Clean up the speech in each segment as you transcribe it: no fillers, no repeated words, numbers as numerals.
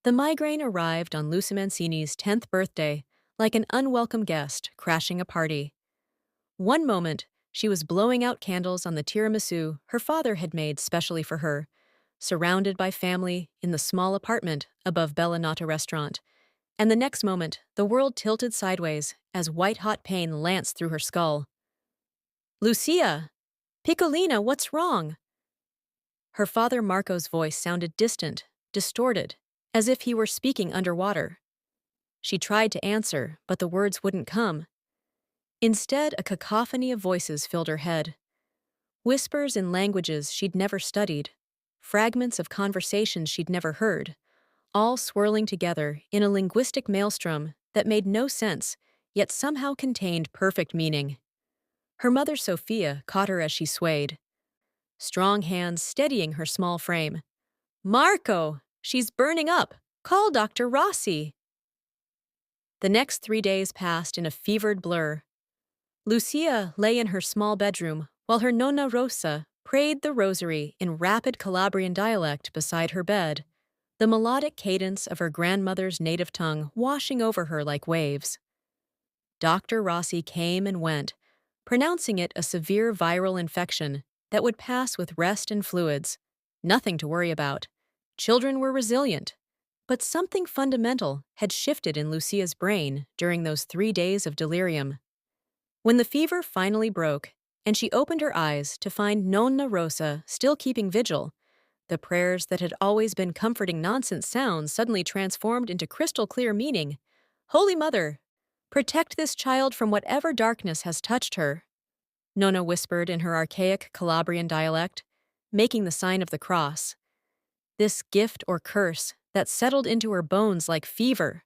The migraine arrived on Lucy Mancini's 10th birthday, like an unwelcome guest crashing a party. One moment, she was blowing out candles on the tiramisu her father had made specially for her, surrounded by family in the small apartment above Bella Nata restaurant. And the next moment, the world tilted sideways as white-hot pain lanced through her skull. Lucia! Piccolina, what's wrong? Her father Marco's voice sounded distant, distorted, as if he were speaking underwater. She tried to answer, but the words wouldn't come. Instead, a cacophony of voices filled her head. Whispers in languages she'd never studied, fragments of conversations she'd never heard, all swirling together in a linguistic maelstrom that made no sense, yet somehow contained perfect meaning. Her mother Sophia caught her as she swayed, strong hands steadying her small frame. Marco! She's burning up! Call Dr. Rossi! The next 3 days passed in a fevered blur. Lucia lay in her small bedroom while her nonna Rosa prayed the rosary in rapid Calabrian dialect beside her bed, the melodic cadence of her grandmother's native tongue washing over her like waves. Dr. Rossi came and went, pronouncing it a severe viral infection that would pass with rest and fluids. Nothing to worry about. Children were resilient. But something fundamental had shifted in Lucia's brain during those 3 days of delirium. When the fever finally broke, and she opened her eyes to find Nonna Rosa still keeping vigil, the prayers that had always been comforting nonsense sounds suddenly transformed into crystal-clear meaning. Holy Mother, protect this child from whatever darkness has touched her, Nonna whispered in her archaic Calabrian dialect, making the sign of the cross. This gift or curse that settled into her bones like fever.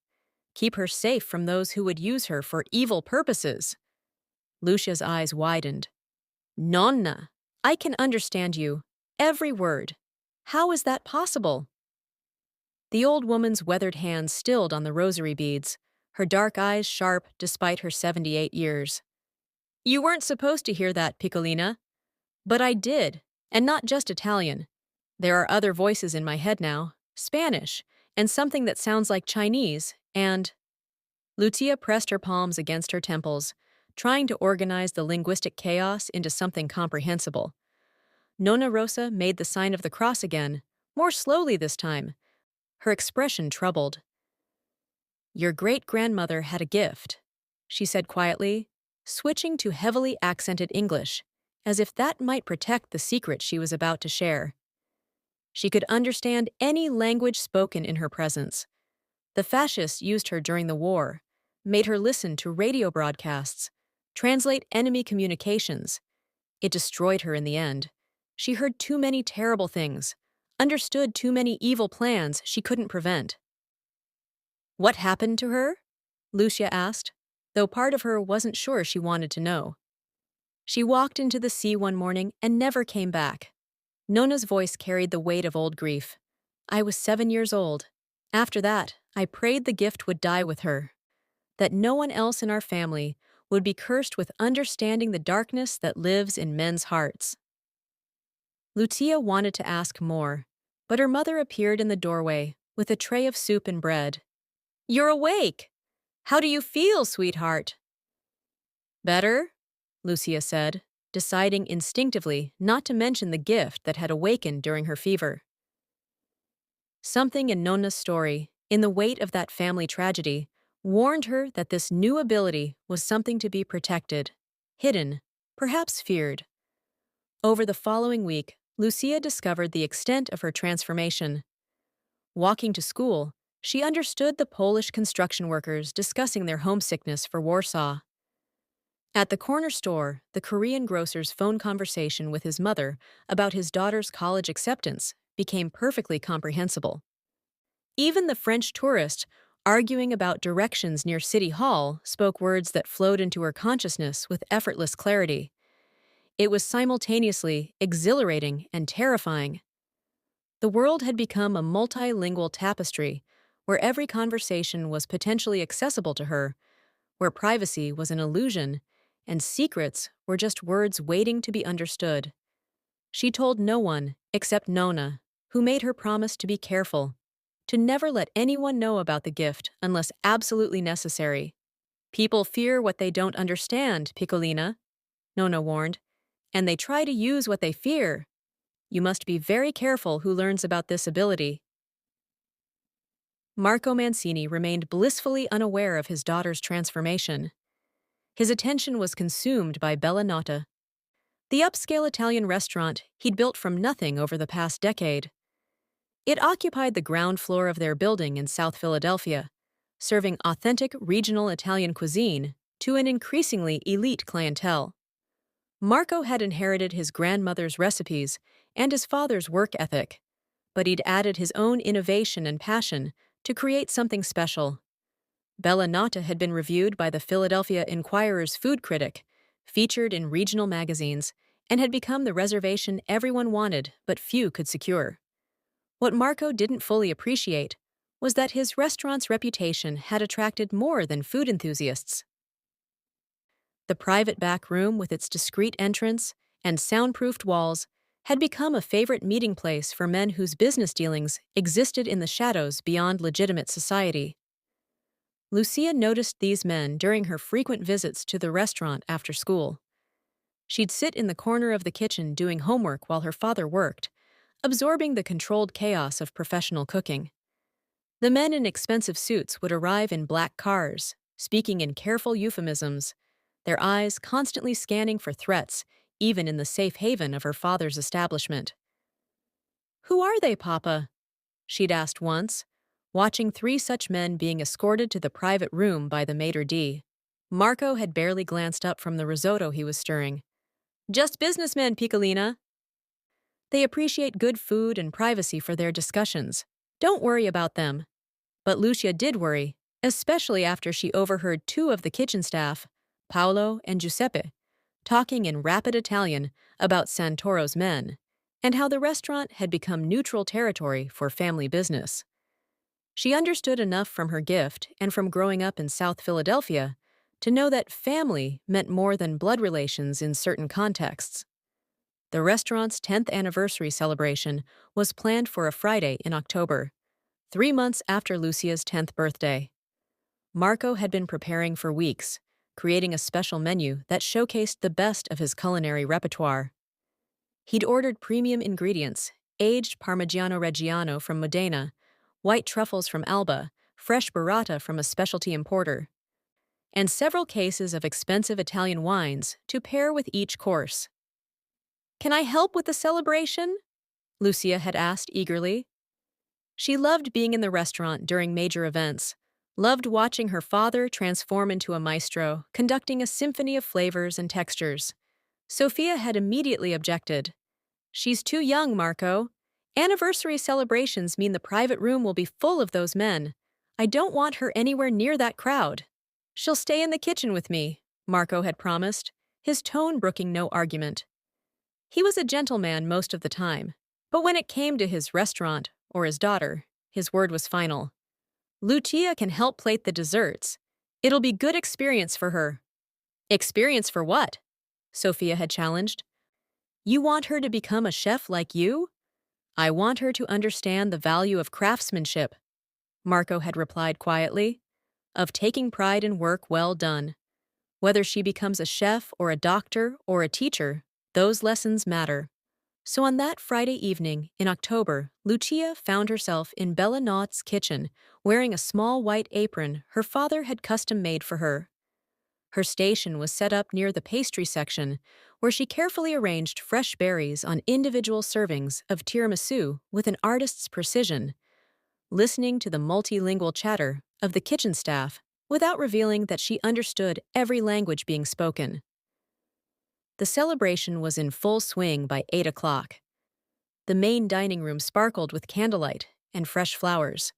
Keep her safe from those who would use her for evil purposes. Lucia's eyes widened. Nonna, I can understand you. Every word. How is that possible? The old woman's weathered hands stilled on the rosary beads, her dark eyes sharp despite her 78 years. You weren't supposed to hear that, Piccolina. But I did, and not just Italian. There are other voices in my head now, Spanish, and something that sounds like Chinese, and... Lucia pressed her palms against her temples, trying to organize the linguistic chaos into something comprehensible. Nonna Rosa made the sign of the cross again, more slowly this time, her expression troubled. Your great-grandmother had a gift, she said quietly, switching to heavily accented English, as if that might protect the secret she was about to share. She could understand any language spoken in her presence. The fascists used her during the war, made her listen to radio broadcasts, translate enemy communications. It destroyed her in the end. She heard too many terrible things, understood too many evil plans she couldn't prevent. What happened to her? Lucia asked, though part of her wasn't sure she wanted to know. She walked into the sea one morning and never came back. Nonna's voice carried the weight of old grief. I was 7 years old. After that, I prayed the gift would die with her, that no one else in our family would be cursed with understanding the darkness that lives in men's hearts. Lucia wanted to ask more, but her mother appeared in the doorway with a tray of soup and bread. You're awake! How do you feel, sweetheart? Better, Lucia said, deciding instinctively not to mention the gift that had awakened during her fever. Something in Nonna's story, in the weight of that family tragedy, warned her that this new ability was something to be protected, hidden, perhaps feared. Over the following week, Lucia discovered the extent of her transformation. Walking to school, she understood the Polish construction workers discussing their homesickness for Warsaw. At the corner store, the Korean grocer's phone conversation with his mother about his daughter's college acceptance became perfectly comprehensible. Even the French tourist arguing about directions near City Hall spoke words that flowed into her consciousness with effortless clarity. It was simultaneously exhilarating and terrifying. The world had become a multilingual tapestry where every conversation was potentially accessible to her, where privacy was an illusion, and secrets were just words waiting to be understood. She told no one except Nonna, who made her promise to be careful, to never let anyone know about the gift unless absolutely necessary. People fear what they don't understand, Piccolina, Nonna warned, and they try to use what they fear. You must be very careful who learns about this ability. Marco Mancini remained blissfully unaware of his daughter's transformation. His attention was consumed by Bella Nota, the upscale Italian restaurant he'd built from nothing over the past decade. It occupied the ground floor of their building in South Philadelphia, serving authentic regional Italian cuisine to an increasingly elite clientele. Marco had inherited his grandmother's recipes and his father's work ethic, but he'd added his own innovation and passion to create something special. Bella Nota had been reviewed by the Philadelphia Inquirer's food critic, featured in regional magazines, and had become the reservation everyone wanted but few could secure. What Marco didn't fully appreciate was that his restaurant's reputation had attracted more than food enthusiasts. The private back room with its discreet entrance and soundproofed walls had become a favorite meeting place for men whose business dealings existed in the shadows beyond legitimate society. Lucia noticed these men during her frequent visits to the restaurant after school. She'd sit in the corner of the kitchen doing homework while her father worked, absorbing the controlled chaos of professional cooking. The men in expensive suits would arrive in black cars, speaking in careful euphemisms, their eyes constantly scanning for threats, even in the safe haven of her father's establishment. "Who are they, Papa?" she'd asked once, watching 3 such men being escorted to the private room by the maitre d'. Marco had barely glanced up from the risotto he was stirring. "Just businessmen, Piccolina. They appreciate good food and privacy for their discussions. Don't worry about them." But Lucia did worry, especially after she overheard 2 of the kitchen staff, Paolo and Giuseppe, talking in rapid Italian about Santoro's men, and how the restaurant had become neutral territory for family business. She understood enough from her gift and from growing up in South Philadelphia to know that family meant more than blood relations in certain contexts. The restaurant's 10th anniversary celebration was planned for a Friday in October, 3 months after Lucia's 10th birthday. Marco had been preparing for weeks, creating a special menu that showcased the best of his culinary repertoire. He'd ordered premium ingredients, aged Parmigiano Reggiano from Modena, white truffles from Alba, fresh burrata from a specialty importer, and several cases of expensive Italian wines to pair with each course. "Can I help with the celebration?" Lucia had asked eagerly. She loved being in the restaurant during major events, loved watching her father transform into a maestro, conducting a symphony of flavors and textures. Sophia had immediately objected. "She's too young, Marco. Anniversary celebrations mean the private room will be full of those men. I don't want her anywhere near that crowd." "She'll stay in the kitchen with me," Marco had promised, his tone brooking no argument. He was a gentleman most of the time, but when it came to his restaurant or his daughter, his word was final. "Lucia can help plate the desserts. It'll be good experience for her." "Experience for what?" Sophia had challenged. "You want her to become a chef like you?" "I want her to understand the value of craftsmanship," Marco had replied quietly, "of taking pride in work well done. Whether she becomes a chef or a doctor or a teacher, those lessons matter." So on that Friday evening in October, Lucia found herself in Bella Naught's kitchen, wearing a small white apron her father had custom-made for her. Her station was set up near the pastry section, where she carefully arranged fresh berries on individual servings of tiramisu with an artist's precision, listening to the multilingual chatter of the kitchen staff without revealing that she understood every language being spoken. The celebration was in full swing by 8 o'clock. The main dining room sparkled with candlelight and fresh flowers,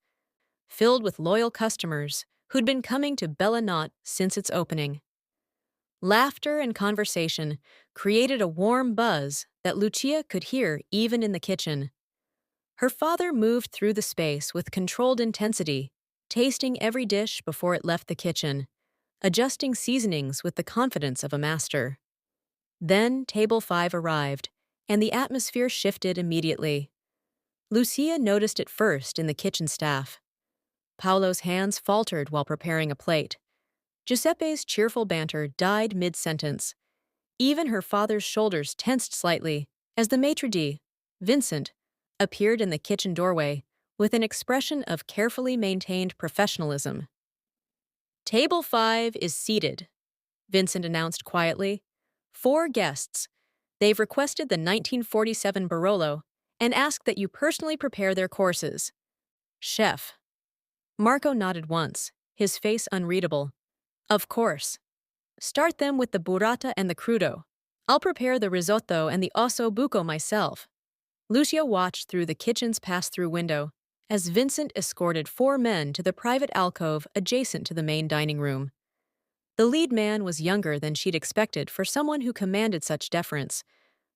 filled with loyal customers who'd been coming to Bella Naught since its opening. Laughter and conversation created a warm buzz that Lucia could hear even in the kitchen. Her father moved through the space with controlled intensity, tasting every dish before it left the kitchen, adjusting seasonings with the confidence of a master. Then Table 5 arrived, and the atmosphere shifted immediately. Lucia noticed it first in the kitchen staff. Paolo's hands faltered while preparing a plate. Giuseppe's cheerful banter died mid-sentence. Even her father's shoulders tensed slightly as the maitre d', Vincent, appeared in the kitchen doorway with an expression of carefully maintained professionalism. "Table 5 is seated," Vincent announced quietly. "4 guests. They've requested the 1947 Barolo and asked that you personally prepare their courses. Chef." Marco nodded once, his face unreadable. "Of course. Start them with the burrata and the crudo. I'll prepare the risotto and the osso buco myself." Lucia watched through the kitchen's pass-through window as Vincent escorted 4 men to the private alcove adjacent to the main dining room. The lead man was younger than she'd expected for someone who commanded such deference,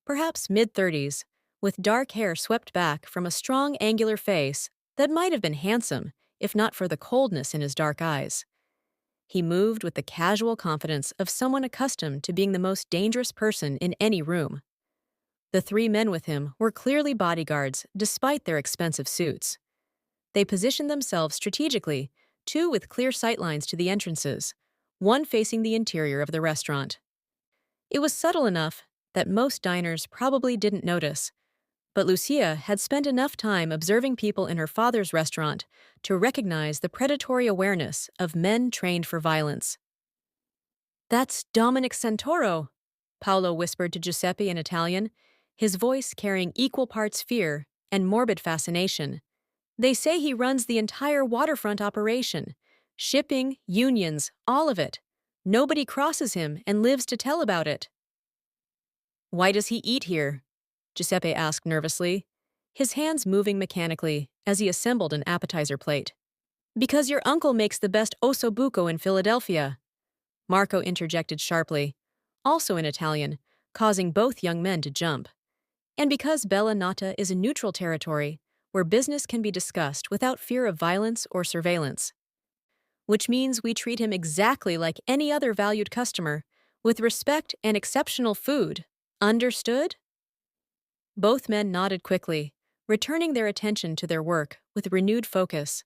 perhaps mid-30s, with dark hair swept back from a strong angular face that might have been handsome if not for the coldness in his dark eyes. He moved with the casual confidence of someone accustomed to being the most dangerous person in any room. The 3 men with him were clearly bodyguards despite their expensive suits. They positioned themselves strategically, 2 with clear sightlines to the entrances, 1 facing the interior of the restaurant. It was subtle enough that most diners probably didn't notice, but Lucia had spent enough time observing people in her father's restaurant to recognize the predatory awareness of men trained for violence. "That's Dominic Santoro," Paolo whispered to Giuseppe in Italian, his voice carrying equal parts fear and morbid fascination. "They say he runs the entire waterfront operation. Shipping, unions, all of it. Nobody crosses him and lives to tell about it." "Why does he eat here?" Giuseppe asked nervously, his hands moving mechanically as he assembled an appetizer plate. "Because your uncle makes the best osso buco in Philadelphia," Marco interjected sharply, also in Italian, causing both young men to jump. "And because Bella Nata is a neutral territory where business can be discussed without fear of violence or surveillance. Which means we treat him exactly like any other valued customer, with respect and exceptional food. Understood?" Both men nodded quickly, returning their attention to their work with renewed focus.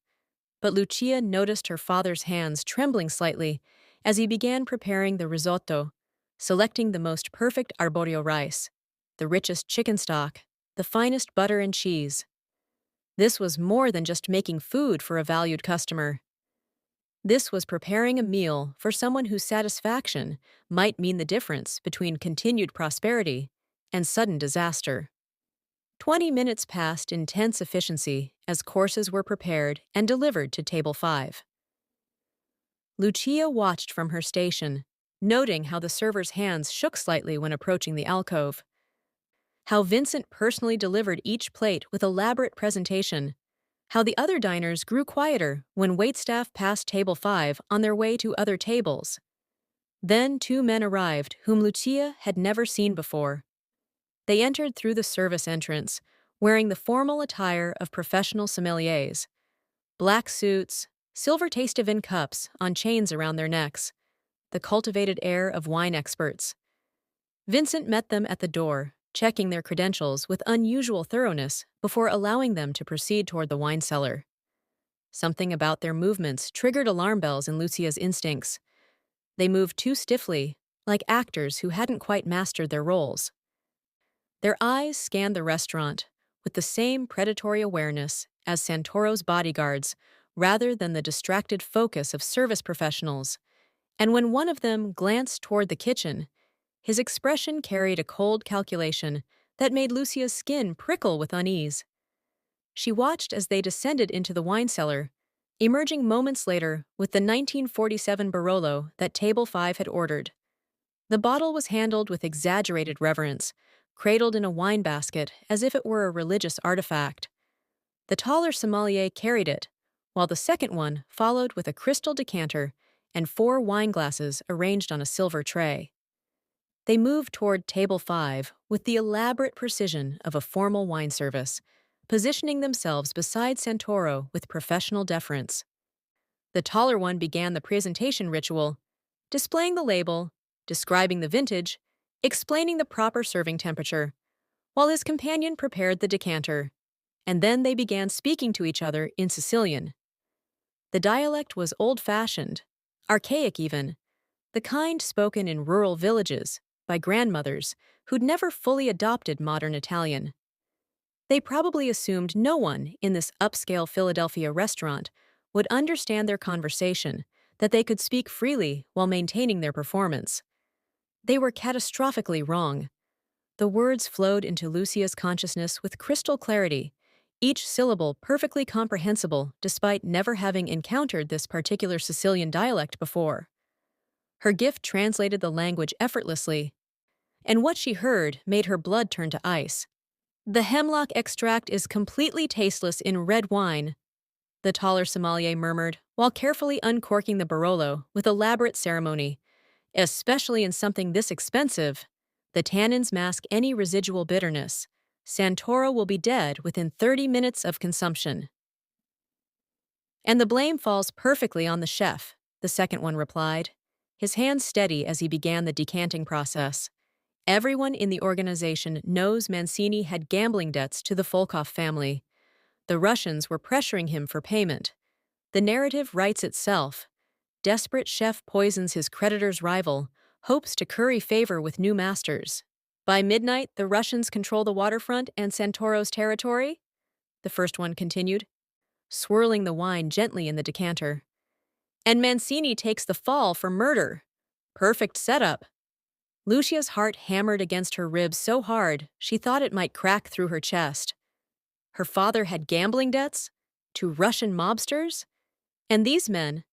But Lucia noticed her father's hands trembling slightly as he began preparing the risotto, selecting the most perfect arborio rice, the richest chicken stock, the finest butter and cheese. This was more than just making food for a valued customer. This was preparing a meal for someone whose satisfaction might mean the difference between continued prosperity and sudden disaster. 20 minutes passed in tense efficiency as courses were prepared and delivered to table 5. Lucia watched from her station, noting how the server's hands shook slightly when approaching the alcove. How Vincent personally delivered each plate with elaborate presentation. How the other diners grew quieter when waitstaff passed table 5 on their way to other tables. Then 2 men arrived whom Lucia had never seen before. They entered through the service entrance, wearing the formal attire of professional sommeliers. Black suits, silver taste-of-in cups on chains around their necks, the cultivated air of wine experts. Vincent met them at the door, checking their credentials with unusual thoroughness before allowing them to proceed toward the wine cellar. Something about their movements triggered alarm bells in Lucia's instincts. They moved too stiffly, like actors who hadn't quite mastered their roles. Their eyes scanned the restaurant with the same predatory awareness as Santoro's bodyguards, rather than the distracted focus of service professionals. And when one of them glanced toward the kitchen, his expression carried a cold calculation that made Lucia's skin prickle with unease. She watched as they descended into the wine cellar, emerging moments later with the 1947 Barolo that Table 5 had ordered. The bottle was handled with exaggerated reverence, cradled in a wine basket as if it were a religious artifact. The taller sommelier carried it, while the second one followed with a crystal decanter and 4 wine glasses arranged on a silver tray. They moved toward table 5 with the elaborate precision of a formal wine service, positioning themselves beside Santoro with professional deference. The taller one began the presentation ritual, displaying the label, describing the vintage, explaining the proper serving temperature, while his companion prepared the decanter. and then they began speaking to each other in Sicilian. The dialect was old-fashioned, archaic even, the kind spoken in rural villages by grandmothers who'd never fully adopted modern Italian. They probably assumed no one in this upscale Philadelphia restaurant would understand their conversation, that they could speak freely while maintaining their performance. They were catastrophically wrong. The words flowed into Lucia's consciousness with crystal clarity, each syllable perfectly comprehensible despite never having encountered this particular Sicilian dialect before. Her gift translated the language effortlessly, and what she heard made her blood turn to ice. The hemlock extract is completely tasteless in red wine, the taller sommelier murmured, while carefully uncorking the Barolo with elaborate ceremony. Especially in something this expensive, the tannins mask any residual bitterness. Santoro will be dead within 30 minutes of consumption. And the blame falls perfectly on the chef, the second one replied, his hands steady as he began the decanting process. Everyone in the organization knows Mancini had gambling debts to the Volkov family. The Russians were pressuring him for payment. The narrative writes itself. Desperate chef poisons his creditor's rival, hopes to curry favor with new masters. By midnight, the Russians control the waterfront and Santoro's territory, the first one continued, swirling the wine gently in the decanter. And Mancini takes the fall for murder. Perfect setup. Lucia's heart hammered against her ribs so hard she thought it might crack through her chest. Her father had gambling debts? To Russian mobsters? And these men,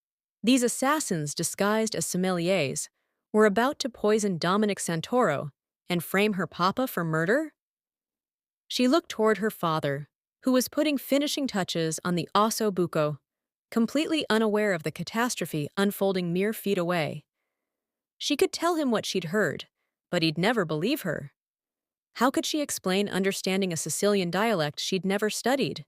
these assassins disguised as sommeliers, were about to poison Dominic Santoro and frame her papa for murder? She looked toward her father, who was putting finishing touches on the osso buco, completely unaware of the catastrophe unfolding mere feet away. She could tell him what she'd heard, but he'd never believe her. How could she explain understanding a Sicilian dialect she'd never studied?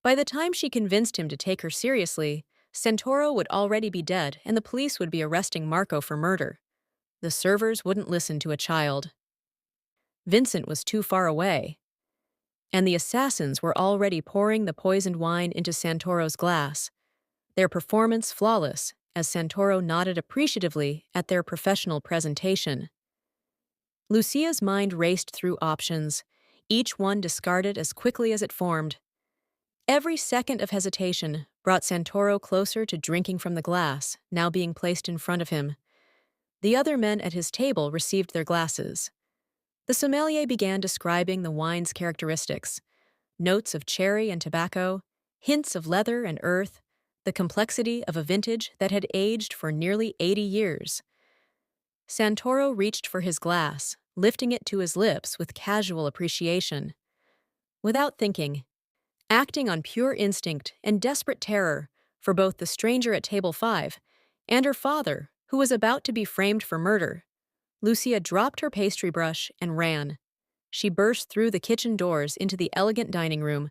By the time she convinced him to take her seriously, Santoro would already be dead and the police would be arresting Marco for murder. The servers wouldn't listen to a child. Vincent was too far away. And the assassins were already pouring the poisoned wine into Santoro's glass, their performance flawless as Santoro nodded appreciatively at their professional presentation. Lucia's mind raced through options, each one discarded as quickly as it formed. Every second of hesitation brought Santoro closer to drinking from the glass, now being placed in front of him. The other men at his table received their glasses. The sommelier began describing the wine's characteristics: notes of cherry and tobacco, hints of leather and earth, the complexity of a vintage that had aged for nearly 80 years. Santoro reached for his glass, lifting it to his lips with casual appreciation. Without thinking, acting on pure instinct and desperate terror for both the stranger at table 5 and her father, who was about to be framed for murder, Lucia dropped her pastry brush and ran. She burst through the kitchen doors into the elegant dining room,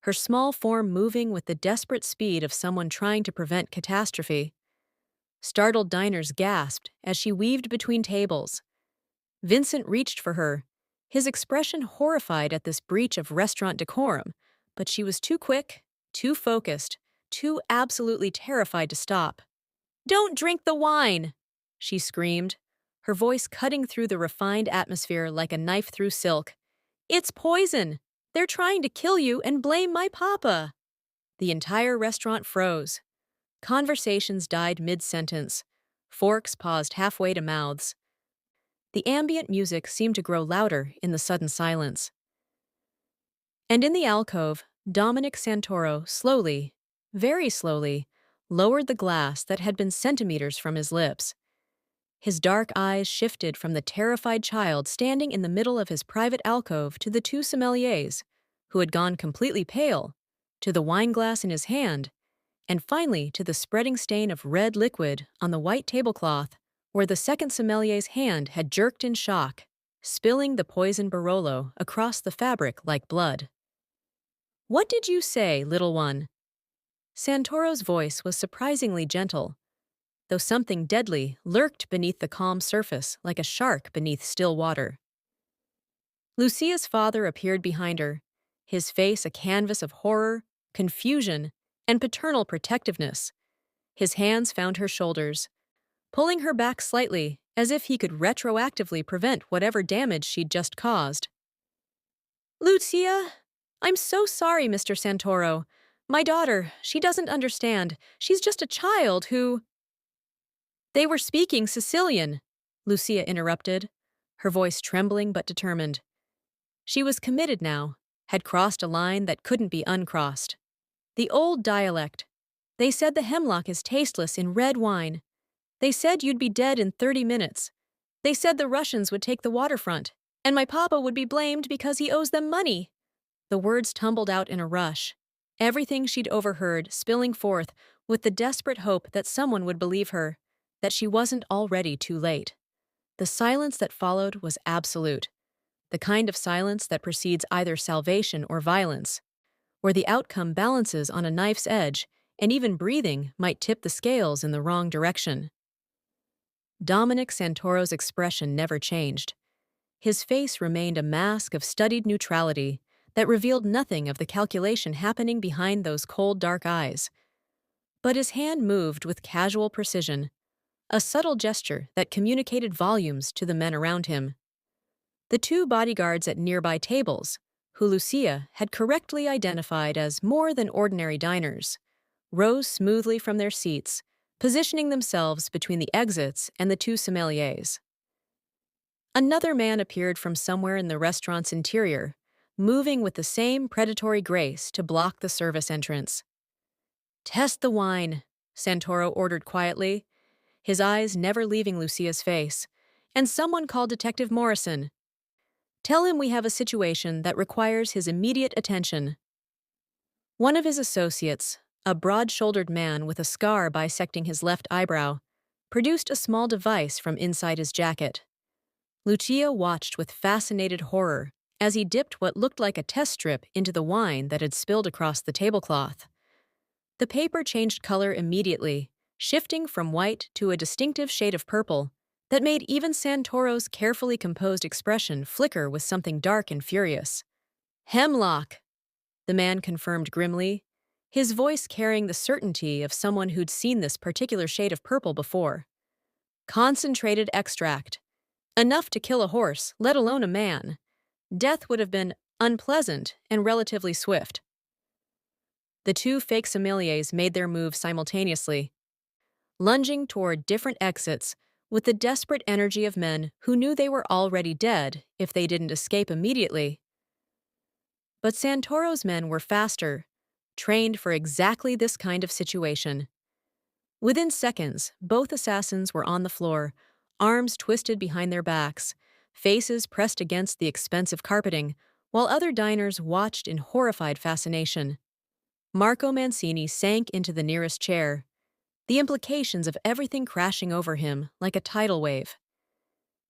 her small form moving with the desperate speed of someone trying to prevent catastrophe. Startled diners gasped as she weaved between tables. Vincent reached for her, his expression horrified at this breach of restaurant decorum, but she was too quick, too focused, too absolutely terrified to stop. "Don't drink the wine!" she screamed, her voice cutting through the refined atmosphere like a knife through silk. "It's poison! They're trying to kill you and blame my papa!" The entire restaurant froze. Conversations died mid-sentence. Forks paused halfway to mouths. The ambient music seemed to grow louder in the sudden silence. And in the alcove, Dominic Santoro slowly, very slowly, lowered the glass that had been centimeters from his lips. His dark eyes shifted from the terrified child standing in the middle of his private alcove to the two sommeliers, who had gone completely pale, to the wineglass in his hand, and finally to the spreading stain of red liquid on the white tablecloth where the second sommelier's hand had jerked in shock, spilling the poisoned Barolo across the fabric like blood. "What did you say, little one?" Santoro's voice was surprisingly gentle, though something deadly lurked beneath the calm surface like a shark beneath still water. Lucia's father appeared behind her, his face a canvas of horror, confusion, and paternal protectiveness. His hands found her shoulders, pulling her back slightly, as if he could retroactively prevent whatever damage she'd just caused. Lucia, I'm so sorry, Mr. Santoro. My daughter, she doesn't understand. She's just a child who— They were speaking Sicilian, Lucia interrupted, her voice trembling but determined. She was committed now, had crossed a line that couldn't be uncrossed. The old dialect. They said the hemlock is tasteless in red wine. They said you'd be dead in 30 minutes. They said the Russians would take the waterfront, and my papa would be blamed because he owes them money. The words tumbled out in a rush, everything she'd overheard spilling forth with the desperate hope that someone would believe her, that she wasn't already too late. The silence that followed was absolute, the kind of silence that precedes either salvation or violence, where the outcome balances on a knife's edge and even breathing might tip the scales in the wrong direction. Dominic Santoro's expression never changed. His face remained a mask of studied neutrality that revealed nothing of the calculation happening behind those cold, dark eyes. But his hand moved with casual precision, a subtle gesture that communicated volumes to the men around him. The two bodyguards at nearby tables, who Lucia had correctly identified as more than ordinary diners, rose smoothly from their seats, positioning themselves between the exits and the two sommeliers. Another man appeared from somewhere in the restaurant's interior, moving with the same predatory grace to block the service entrance. "Test the wine," Santoro ordered quietly, his eyes never leaving Lucia's face, and someone called Detective Morrison. "Tell him we have a situation that requires his immediate attention." One of his associates, a broad-shouldered man with a scar bisecting his left eyebrow, produced a small device from inside his jacket. Lucia watched with fascinated horror as he dipped what looked like a test strip into the wine that had spilled across the tablecloth. The paper changed color immediately, shifting from white to a distinctive shade of purple that made even Santoro's carefully composed expression flicker with something dark and furious. "Hemlock," the man confirmed grimly, his voice carrying the certainty of someone who'd seen this particular shade of purple before. "Concentrated extract. Enough to kill a horse, let alone a man. Death would have been unpleasant and relatively swift." The two fake sommeliers made their move simultaneously, lunging toward different exits with the desperate energy of men who knew they were already dead if they didn't escape immediately. But Santoro's men were faster, trained for exactly this kind of situation. Within seconds, both assassins were on the floor, arms twisted behind their backs, faces pressed against the expensive carpeting, while other diners watched in horrified fascination. Marco Mancini sank into the nearest chair, the implications of everything crashing over him like a tidal wave.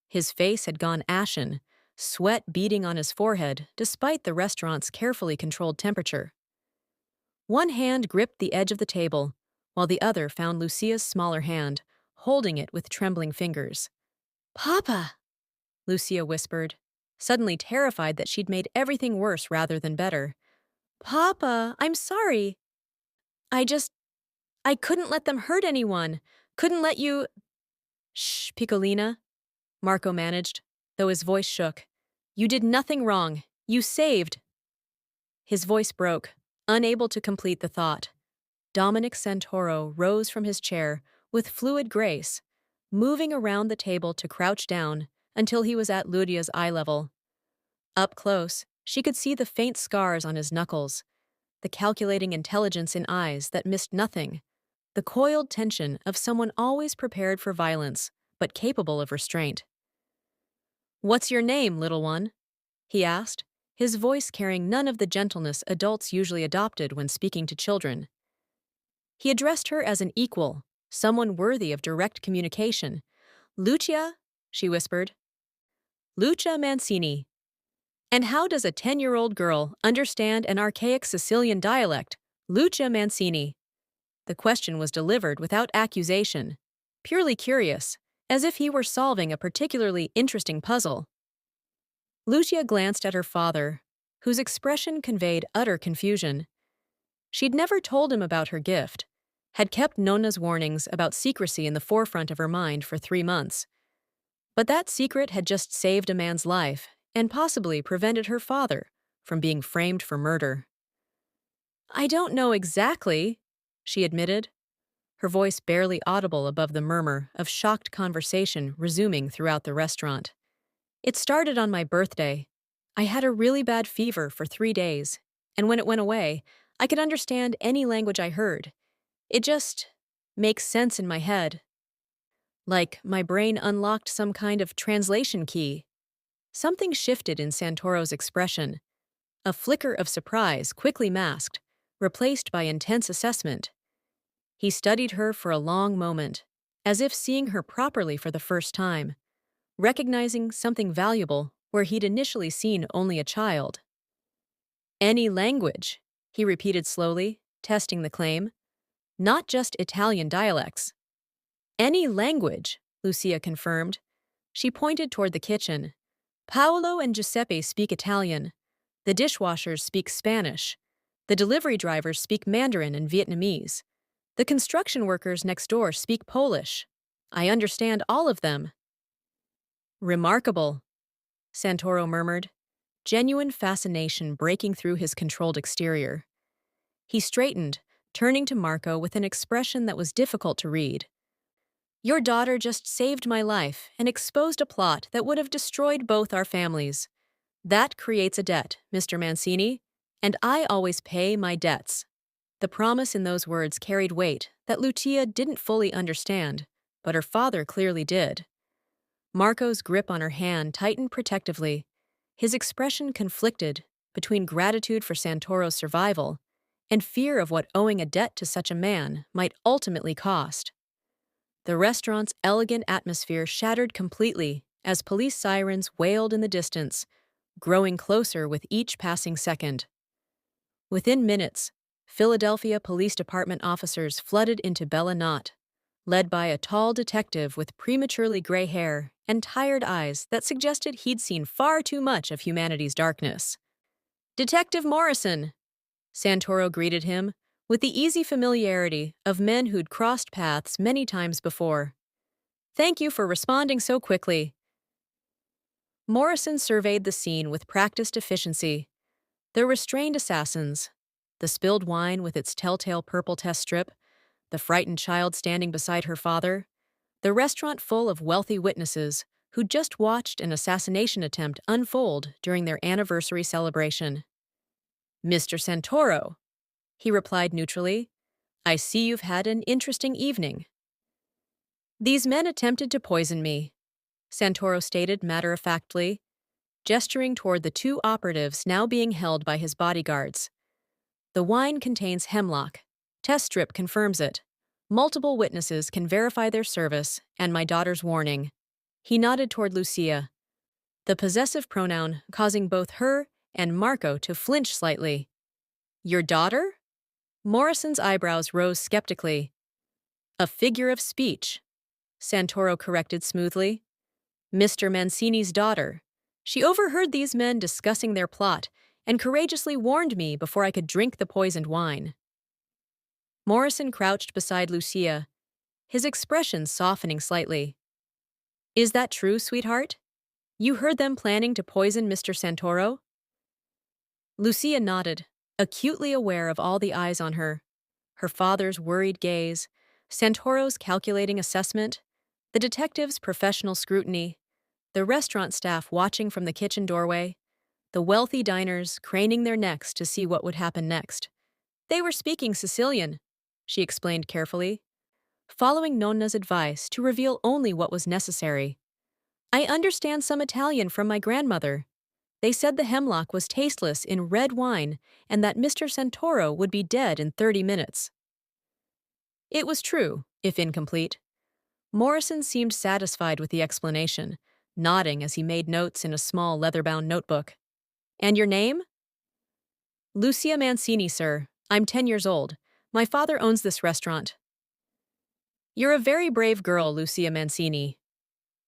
His face had gone ashen, sweat beading on his forehead despite the restaurant's carefully controlled temperature. One hand gripped the edge of the table, while the other found Lucia's smaller hand, holding it with trembling fingers. "Papa," Lucia whispered, suddenly terrified that she'd made everything worse rather than better. "Papa, I'm sorry. I couldn't let them hurt anyone. Couldn't let you—" "Shh, Piccolina," Marco managed, though his voice shook. "You did nothing wrong. You saved—" His voice broke, unable to complete the thought. Dominic Santoro rose from his chair with fluid grace, moving around the table to crouch down until he was at Ludia's eye level. Up close, she could see the faint scars on his knuckles, the calculating intelligence in eyes that missed nothing, the coiled tension of someone always prepared for violence, but capable of restraint. "What's your name, little one?" he asked, his voice carrying none of the gentleness adults usually adopted when speaking to children. He addressed her as an equal, someone worthy of direct communication. "Lucia," she whispered. "Lucia Mancini. And how does a 10-year-old girl understand an archaic Sicilian dialect? Lucia Mancini." The question was delivered without accusation, purely curious, as if he were solving a particularly interesting puzzle. Lucia glanced at her father, whose expression conveyed utter confusion. She'd never told him about her gift, had kept Nonna's warnings about secrecy in the forefront of her mind for 3 months. But that secret had just saved a man's life and possibly prevented her father from being framed for murder. "I don't know exactly," she admitted, her voice barely audible above the murmur of shocked conversation resuming throughout the restaurant. "It started on my birthday. I had a really bad fever for 3 days, and when it went away, I could understand any language I heard. It just makes sense in my head. Like my brain unlocked some kind of translation key." Something shifted in Santoro's expression. A flicker of surprise quickly masked, replaced by intense assessment. He studied her for a long moment, as if seeing her properly for the first time, recognizing something valuable where he'd initially seen only a child. "Any language," he repeated slowly, testing the claim. "Not just Italian dialects." "Any language," Lucia confirmed. She pointed toward the kitchen. "Paolo and Giuseppe speak Italian. The dishwashers speak Spanish. The delivery drivers speak Mandarin and Vietnamese. The construction workers next door speak Polish. I understand all of them." "Remarkable," Santoro murmured, genuine fascination breaking through his controlled exterior. He straightened, turning to Marco with an expression that was difficult to read. "Your daughter just saved my life and exposed a plot that would have destroyed both our families. That creates a debt, Mr. Mancini, and I always pay my debts." The promise in those words carried weight that Lucia didn't fully understand, but her father clearly did. Marco's grip on her hand tightened protectively, his expression conflicted between gratitude for Santoro's survival and fear of what owing a debt to such a man might ultimately cost. The restaurant's elegant atmosphere shattered completely as police sirens wailed in the distance, growing closer with each passing second. Within minutes, Philadelphia Police Department officers flooded into Bella Knott, led by a tall detective with prematurely gray hair and tired eyes that suggested he'd seen far too much of humanity's darkness. "Detective Morrison," Santoro greeted him, with the easy familiarity of men who'd crossed paths many times before. "Thank you for responding so quickly." Morrison surveyed the scene with practiced efficiency. The restrained assassins, the spilled wine with its telltale purple test strip, the frightened child standing beside her father, the restaurant full of wealthy witnesses who'd just watched an assassination attempt unfold during their anniversary celebration. "Mr. Santoro," he replied neutrally, "I see you've had an interesting evening." "These men attempted to poison me," Santoro stated matter-of-factly, gesturing toward the two operatives now being held by his bodyguards. "The wine contains hemlock. Test strip confirms it. Multiple witnesses can verify their service and my daughter's warning." He nodded toward Lucia, the possessive pronoun causing both her and Marco to flinch slightly. "Your daughter?" Morrison's eyebrows rose skeptically. "A figure of speech," Santoro corrected smoothly. "Mr. Mancini's daughter. She overheard these men discussing their plot and courageously warned me before I could drink the poisoned wine." Morrison crouched beside Lucia, his expression softening slightly. "Is that true, sweetheart? You heard them planning to poison Mr. Santoro?" Lucia nodded, acutely aware of all the eyes on her. Her father's worried gaze, Santoro's calculating assessment, the detective's professional scrutiny, the restaurant staff watching from the kitchen doorway, the wealthy diners craning their necks to see what would happen next. "They were speaking Sicilian," she explained carefully, following Nonna's advice to reveal only what was necessary. "I understand some Italian from my grandmother. They said the hemlock was tasteless in red wine and that Mr. Santoro would be dead in 30 minutes. It was true, if incomplete. Morrison seemed satisfied with the explanation, nodding as he made notes in a small leather-bound notebook. "And your name?" "Lucia Mancini, sir. I'm 10 years old. My father owns this restaurant." "You're a very brave girl, Lucia Mancini,"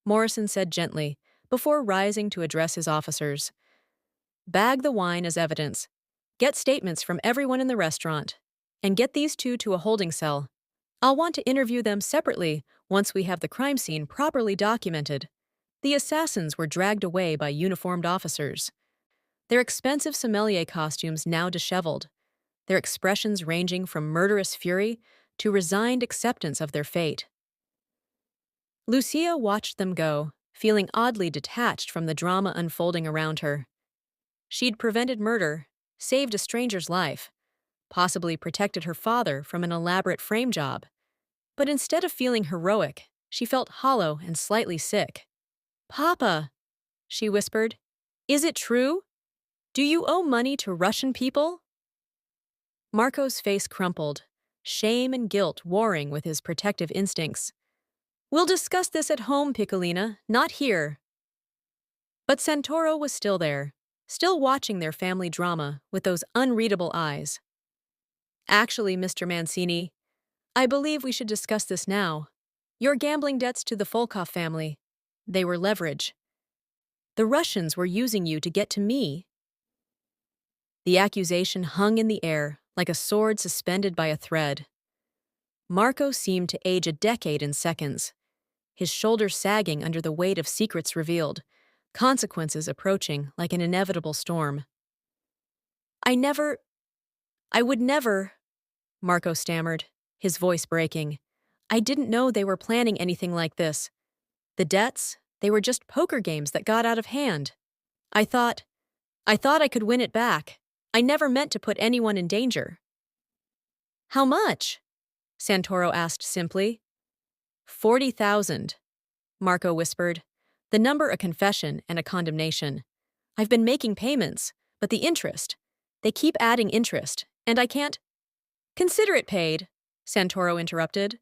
Morrison said gently, before rising to address his officers. Bag the wine as evidence. Get statements from everyone in the restaurant. And get these two to a holding cell. I'll want to interview them separately once we have the crime scene properly documented. The assassins were dragged away by uniformed officers, their expensive sommelier costumes now disheveled, their expressions ranging from murderous fury to resigned acceptance of their fate. Lucia watched them go, feeling oddly detached from the drama unfolding around her. She'd prevented murder, saved a stranger's life, possibly protected her father from an elaborate frame job. But instead of feeling heroic, she felt hollow and slightly sick. "Papa," she whispered, "is it true? Do you owe money to Russian people?" Marco's face crumpled, shame and guilt warring with his protective instincts. "We'll discuss this at home, Piccolina, not here." But Santoro was still there, still watching their family drama with those unreadable eyes. "Actually, Mr. Mancini, I believe we should discuss this now. Your gambling debts to the Volkov family. They were leverage. The Russians were using you to get to me." The accusation hung in the air like a sword suspended by a thread. Marco seemed to age a decade in seconds, his shoulders sagging under the weight of secrets revealed, consequences approaching like an inevitable storm. I would never," Marco stammered, his voice breaking. "I didn't know they were planning anything like this. The debts, they were just poker games that got out of hand. I thought I could win it back. I never meant to put anyone in danger." "How much?" Santoro asked simply. 40,000, Marco whispered, the number a confession and a condemnation. "I've been making payments, but the interest, they keep adding interest, and I can't—" "Consider it paid," Santoro interrupted.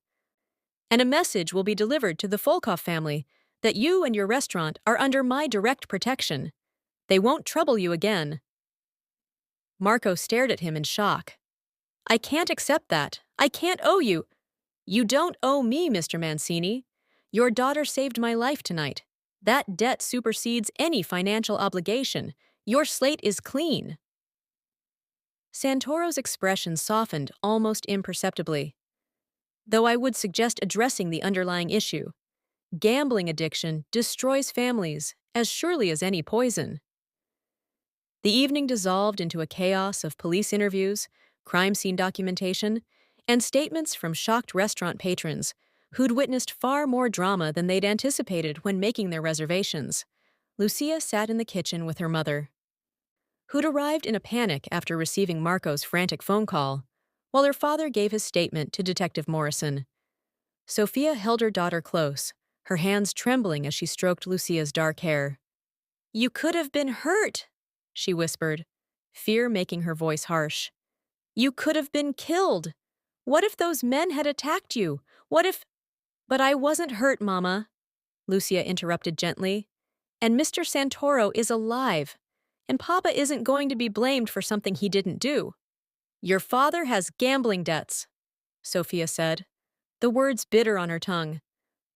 "And a message will be delivered to the Volkov family that you and your restaurant are under my direct protection. They won't trouble you again." Marco stared at him in shock. "I can't accept that. I can't owe you—" "You don't owe me, Mr. Mancini. Your daughter saved my life tonight. That debt supersedes any financial obligation. Your slate is clean." Santoro's expression softened almost imperceptibly. "Though I would suggest addressing the underlying issue. Gambling addiction destroys families as surely as any poison." The evening dissolved into a chaos of police interviews, crime scene documentation, and statements from shocked restaurant patrons who'd witnessed far more drama than they'd anticipated when making their reservations. Lucia sat in the kitchen with her mother, who'd arrived in a panic after receiving Marco's frantic phone call, while her father gave his statement to Detective Morrison. Sophia held her daughter close, her hands trembling as she stroked Lucia's dark hair. "You could have been hurt," she whispered, fear making her voice harsh. "You could have been killed. What if those men had attacked you? What if—" "But I wasn't hurt, Mama," Lucia interrupted gently. "And Mr. Santoro is alive. And Papa isn't going to be blamed for something he didn't do." "Your father has gambling debts," Sophia said, the words bitter on her tongue.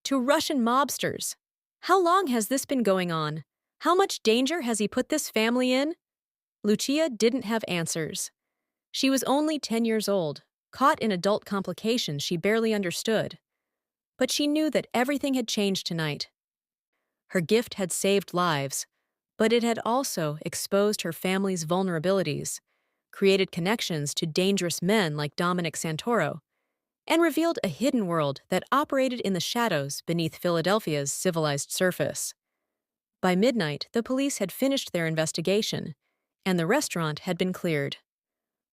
"To Russian mobsters. How long has this been going on? How much danger has he put this family in?" Lucia didn't have answers. She was only 10 years old, caught in adult complications she barely understood. But she knew that everything had changed tonight. Her gift had saved lives, but it had also exposed her family's vulnerabilities, created connections to dangerous men like Dominic Santoro, and revealed a hidden world that operated in the shadows beneath Philadelphia's civilized surface. By midnight, the police had finished their investigation, and the restaurant had been cleared.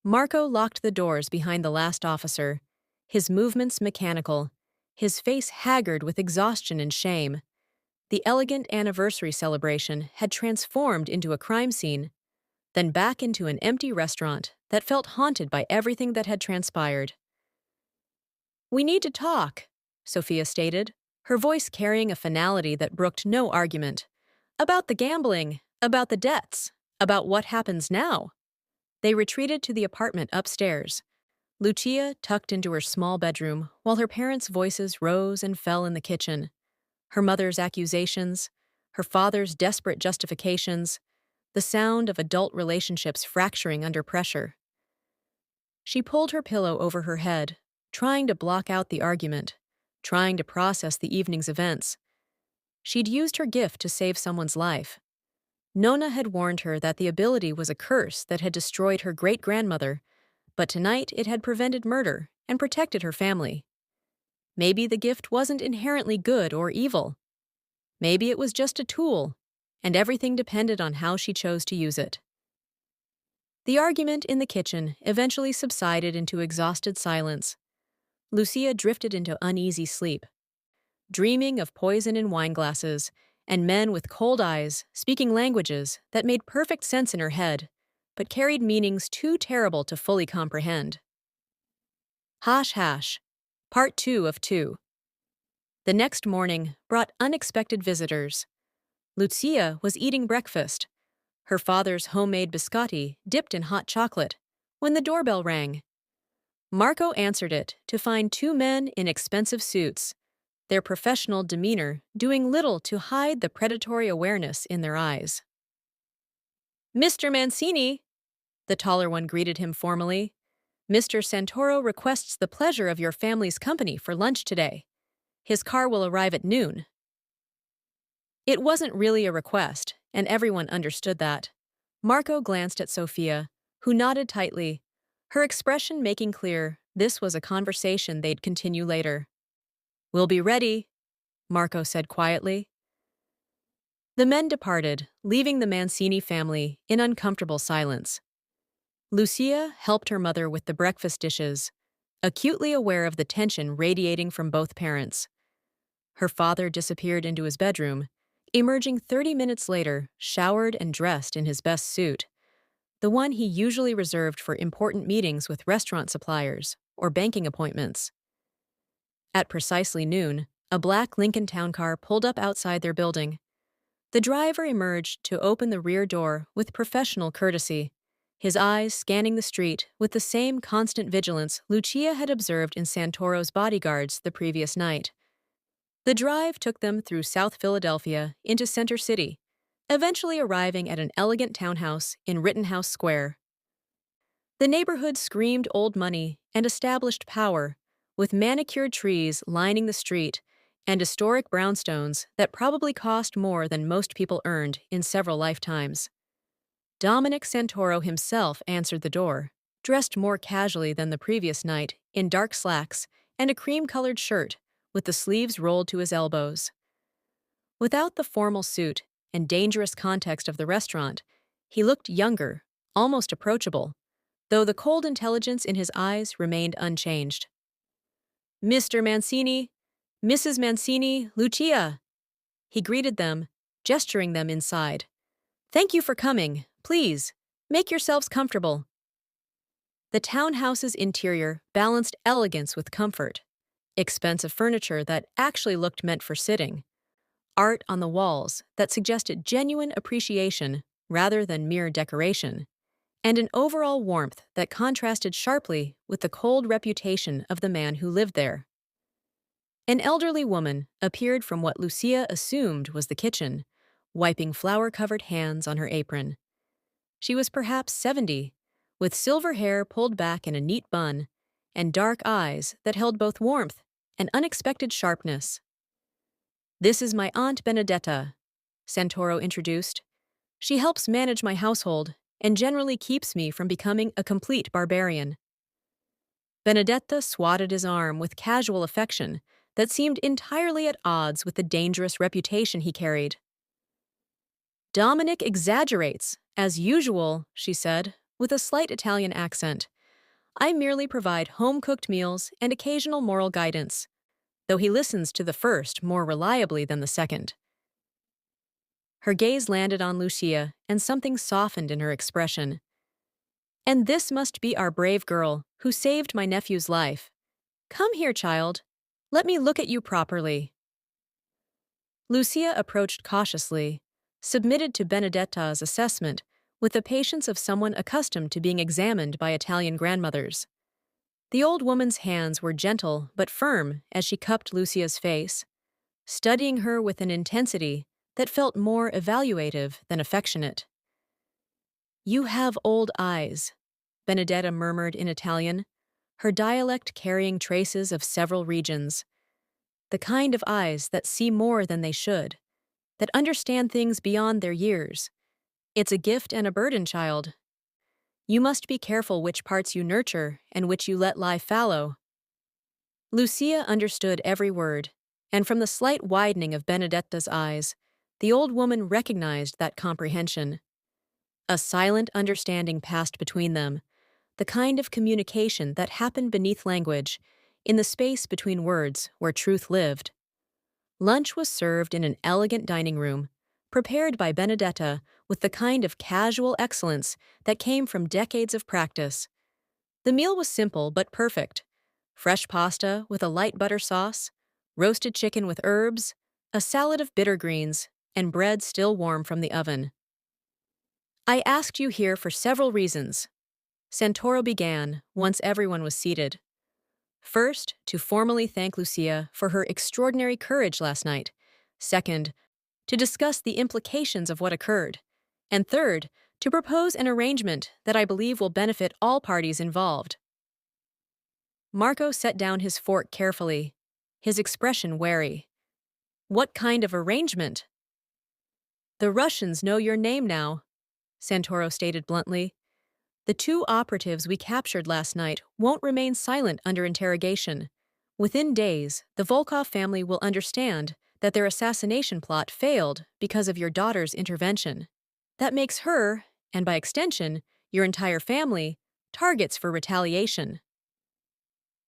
Marco locked the doors behind the last officer, his movements mechanical, his face haggard with exhaustion and shame. The elegant anniversary celebration had transformed into a crime scene, then back into an empty restaurant that felt haunted by everything that had transpired. "We need to talk," Sophia stated, her voice carrying a finality that brooked no argument. "About the gambling, about the debts, about what happens now." They retreated to the apartment upstairs, Lucia tucked into her small bedroom while her parents' voices rose and fell in the kitchen. Her mother's accusations, her father's desperate justifications, the sound of adult relationships fracturing under pressure. She pulled her pillow over her head, trying to block out the argument, trying to process the evening's events. She'd used her gift to save someone's life. Nona had warned her that the ability was a curse that had destroyed her great-grandmother, but tonight it had prevented murder and protected her family. Maybe the gift wasn't inherently good or evil. Maybe it was just a tool, and everything depended on how she chose to use it. The argument in the kitchen eventually subsided into exhausted silence. Lucia drifted into uneasy sleep, dreaming of poison in wine glasses and men with cold eyes speaking languages that made perfect sense in her head, but carried meanings too terrible to fully comprehend. Hash Hash, Part 2 of 2. The next morning brought unexpected visitors. Lucia was eating breakfast, her father's homemade biscotti dipped in hot chocolate, when the doorbell rang. Marco answered it to find two men in expensive suits, their professional demeanor doing little to hide the predatory awareness in their eyes. "Mr. Mancini," the taller one greeted him formally. "Mr. Santoro requests the pleasure of your family's company for lunch today. His car will arrive at noon." It wasn't really a request, and everyone understood that. Marco glanced at Sophia, who nodded tightly, her expression making clear this was a conversation they'd continue later. "We'll be ready," Marco said quietly. The men departed, leaving the Mancini family in uncomfortable silence. Lucia helped her mother with the breakfast dishes, acutely aware of the tension radiating from both parents. Her father disappeared into his bedroom, emerging 30 minutes later, showered and dressed in his best suit, the one he usually reserved for important meetings with restaurant suppliers or banking appointments. At precisely noon, a black Lincoln Town car pulled up outside their building. The driver emerged to open the rear door with professional courtesy, his eyes scanning the street with the same constant vigilance Lucia had observed in Santoro's bodyguards the previous night. The drive took them through South Philadelphia into Center City, eventually arriving at an elegant townhouse in Rittenhouse Square. The neighborhood screamed old money and established power, with manicured trees lining the street and historic brownstones that probably cost more than most people earned in several lifetimes. Dominic Santoro himself answered the door, dressed more casually than the previous night in dark slacks and a cream-colored shirt with the sleeves rolled to his elbows. Without the formal suit and dangerous context of the restaurant, he looked younger, almost approachable, though the cold intelligence in his eyes remained unchanged. "Mr. Mancini, Mrs. Mancini, Lucia," he greeted them, gesturing them inside. "Thank you for coming. Please, make yourselves comfortable." The townhouse's interior balanced elegance with comfort. Expensive furniture that actually looked meant for sitting. Art on the walls that suggested genuine appreciation rather than mere decoration. And an overall warmth that contrasted sharply with the cold reputation of the man who lived there. An elderly woman appeared from what Lucia assumed was the kitchen, wiping flour-covered hands on her apron. She was perhaps 70, with silver hair pulled back in a neat bun, and dark eyes that held both warmth and unexpected sharpness. "This is my Aunt Benedetta," Santoro introduced. "She helps manage my household and generally keeps me from becoming a complete barbarian." Benedetta swatted his arm with casual affection that seemed entirely at odds with the dangerous reputation he carried. "Dominic exaggerates, as usual," she said, with a slight Italian accent. "I merely provide home-cooked meals and occasional moral guidance, though he listens to the first more reliably than the second." Her gaze landed on Lucia, and something softened in her expression. "And this must be our brave girl who saved my nephew's life. Come here, child. Let me look at you properly." Lucia approached cautiously, submitted to Benedetta's assessment with the patience of someone accustomed to being examined by Italian grandmothers. The old woman's hands were gentle but firm as she cupped Lucia's face, studying her with an intensity that felt more evaluative than affectionate. You have old eyes, Benedetta murmured in Italian, her dialect carrying traces of several regions. The kind of eyes that see more than they should, that understand things beyond their years. It's a gift and a burden, child. You must be careful which parts you nurture and which you let lie fallow. Lucia understood every word, and from the slight widening of Benedetta's eyes, the old woman recognized that comprehension. A silent understanding passed between them, the kind of communication that happened beneath language, in the space between words where truth lived. Lunch was served in an elegant dining room, prepared by Benedetta with the kind of casual excellence that came from decades of practice. The meal was simple but perfect. Fresh pasta with a light butter sauce, roasted chicken with herbs, a salad of bitter greens, and bread still warm from the oven. I asked you here for several reasons. Santoro began, once everyone was seated. First, to formally thank Lucia for her extraordinary courage last night. Second, to discuss the implications of what occurred. And third, to propose an arrangement that I believe will benefit all parties involved. Marco set down his fork carefully, his expression wary. What kind of arrangement? The Russians know your name now, Santoro stated bluntly. The two operatives we captured last night won't remain silent under interrogation. Within days, the Volkov family will understand that their assassination plot failed because of your daughter's intervention. That makes her, and by extension, your entire family, targets for retaliation.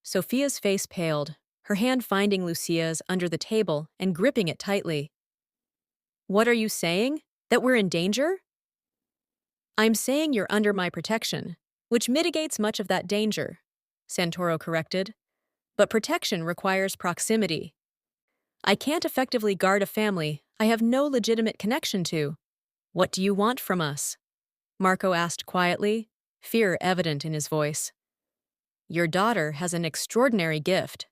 Sophia's face paled, her hand finding Lucia's under the table and gripping it tightly. What are you saying? That we're in danger? I'm saying you're under my protection, which mitigates much of that danger, Santoro corrected. But protection requires proximity. I can't effectively guard a family I have no legitimate connection to. What do you want from us? Marco asked quietly, fear evident in his voice. Your daughter has an extraordinary gift,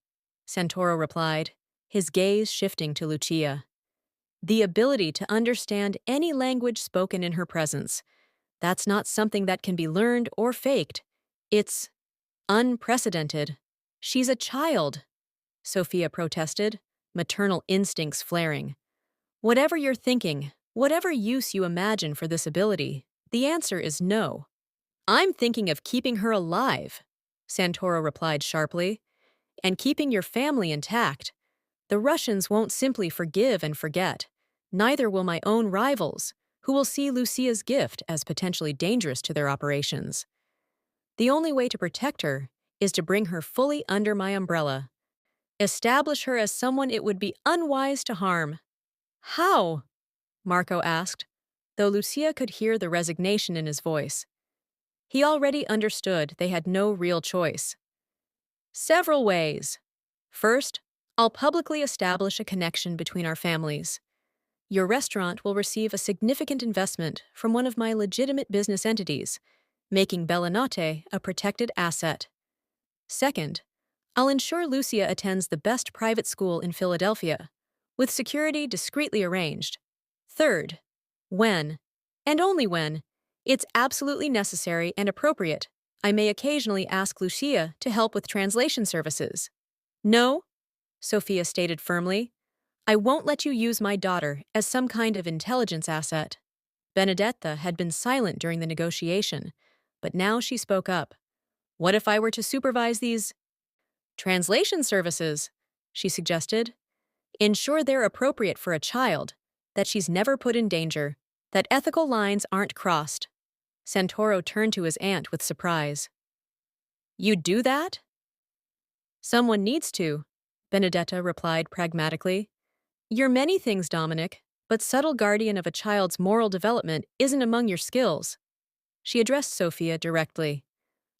Santoro replied, his gaze shifting to Lucia. The ability to understand any language spoken in her presence. That's not something that can be learned or faked. It's unprecedented. She's a child, Sophia protested, maternal instincts flaring. Whatever you're thinking, whatever use you imagine for this ability, the answer is no. I'm thinking of keeping her alive, Santoro replied sharply, and keeping your family intact. The Russians won't simply forgive and forget. Neither will my own rivals, who will see Lucia's gift as potentially dangerous to their operations. The only way to protect her is to bring her fully under my umbrella. Establish her as someone it would be unwise to harm. How? Marco asked, though Lucia could hear the resignation in his voice. He already understood they had no real choice. Several ways. First, I'll publicly establish a connection between our families. Your restaurant will receive a significant investment from one of my legitimate business entities, making Bellinotte a protected asset. Second, I'll ensure Lucia attends the best private school in Philadelphia, with security discreetly arranged. Third, when, and only when, it's absolutely necessary and appropriate, I may occasionally ask Lucia to help with translation services. No, Sophia stated firmly. I won't let you use my daughter as some kind of intelligence asset. Benedetta had been silent during the negotiation, but now she spoke up. What if I were to supervise these translation services? She suggested. Ensure they're appropriate for a child, that she's never put in danger, that ethical lines aren't crossed. Santoro turned to his aunt with surprise. You'd do that? Someone needs to, Benedetta replied pragmatically. You're many things, Dominic, but subtle guardian of a child's moral development isn't among your skills. She addressed Sophia directly.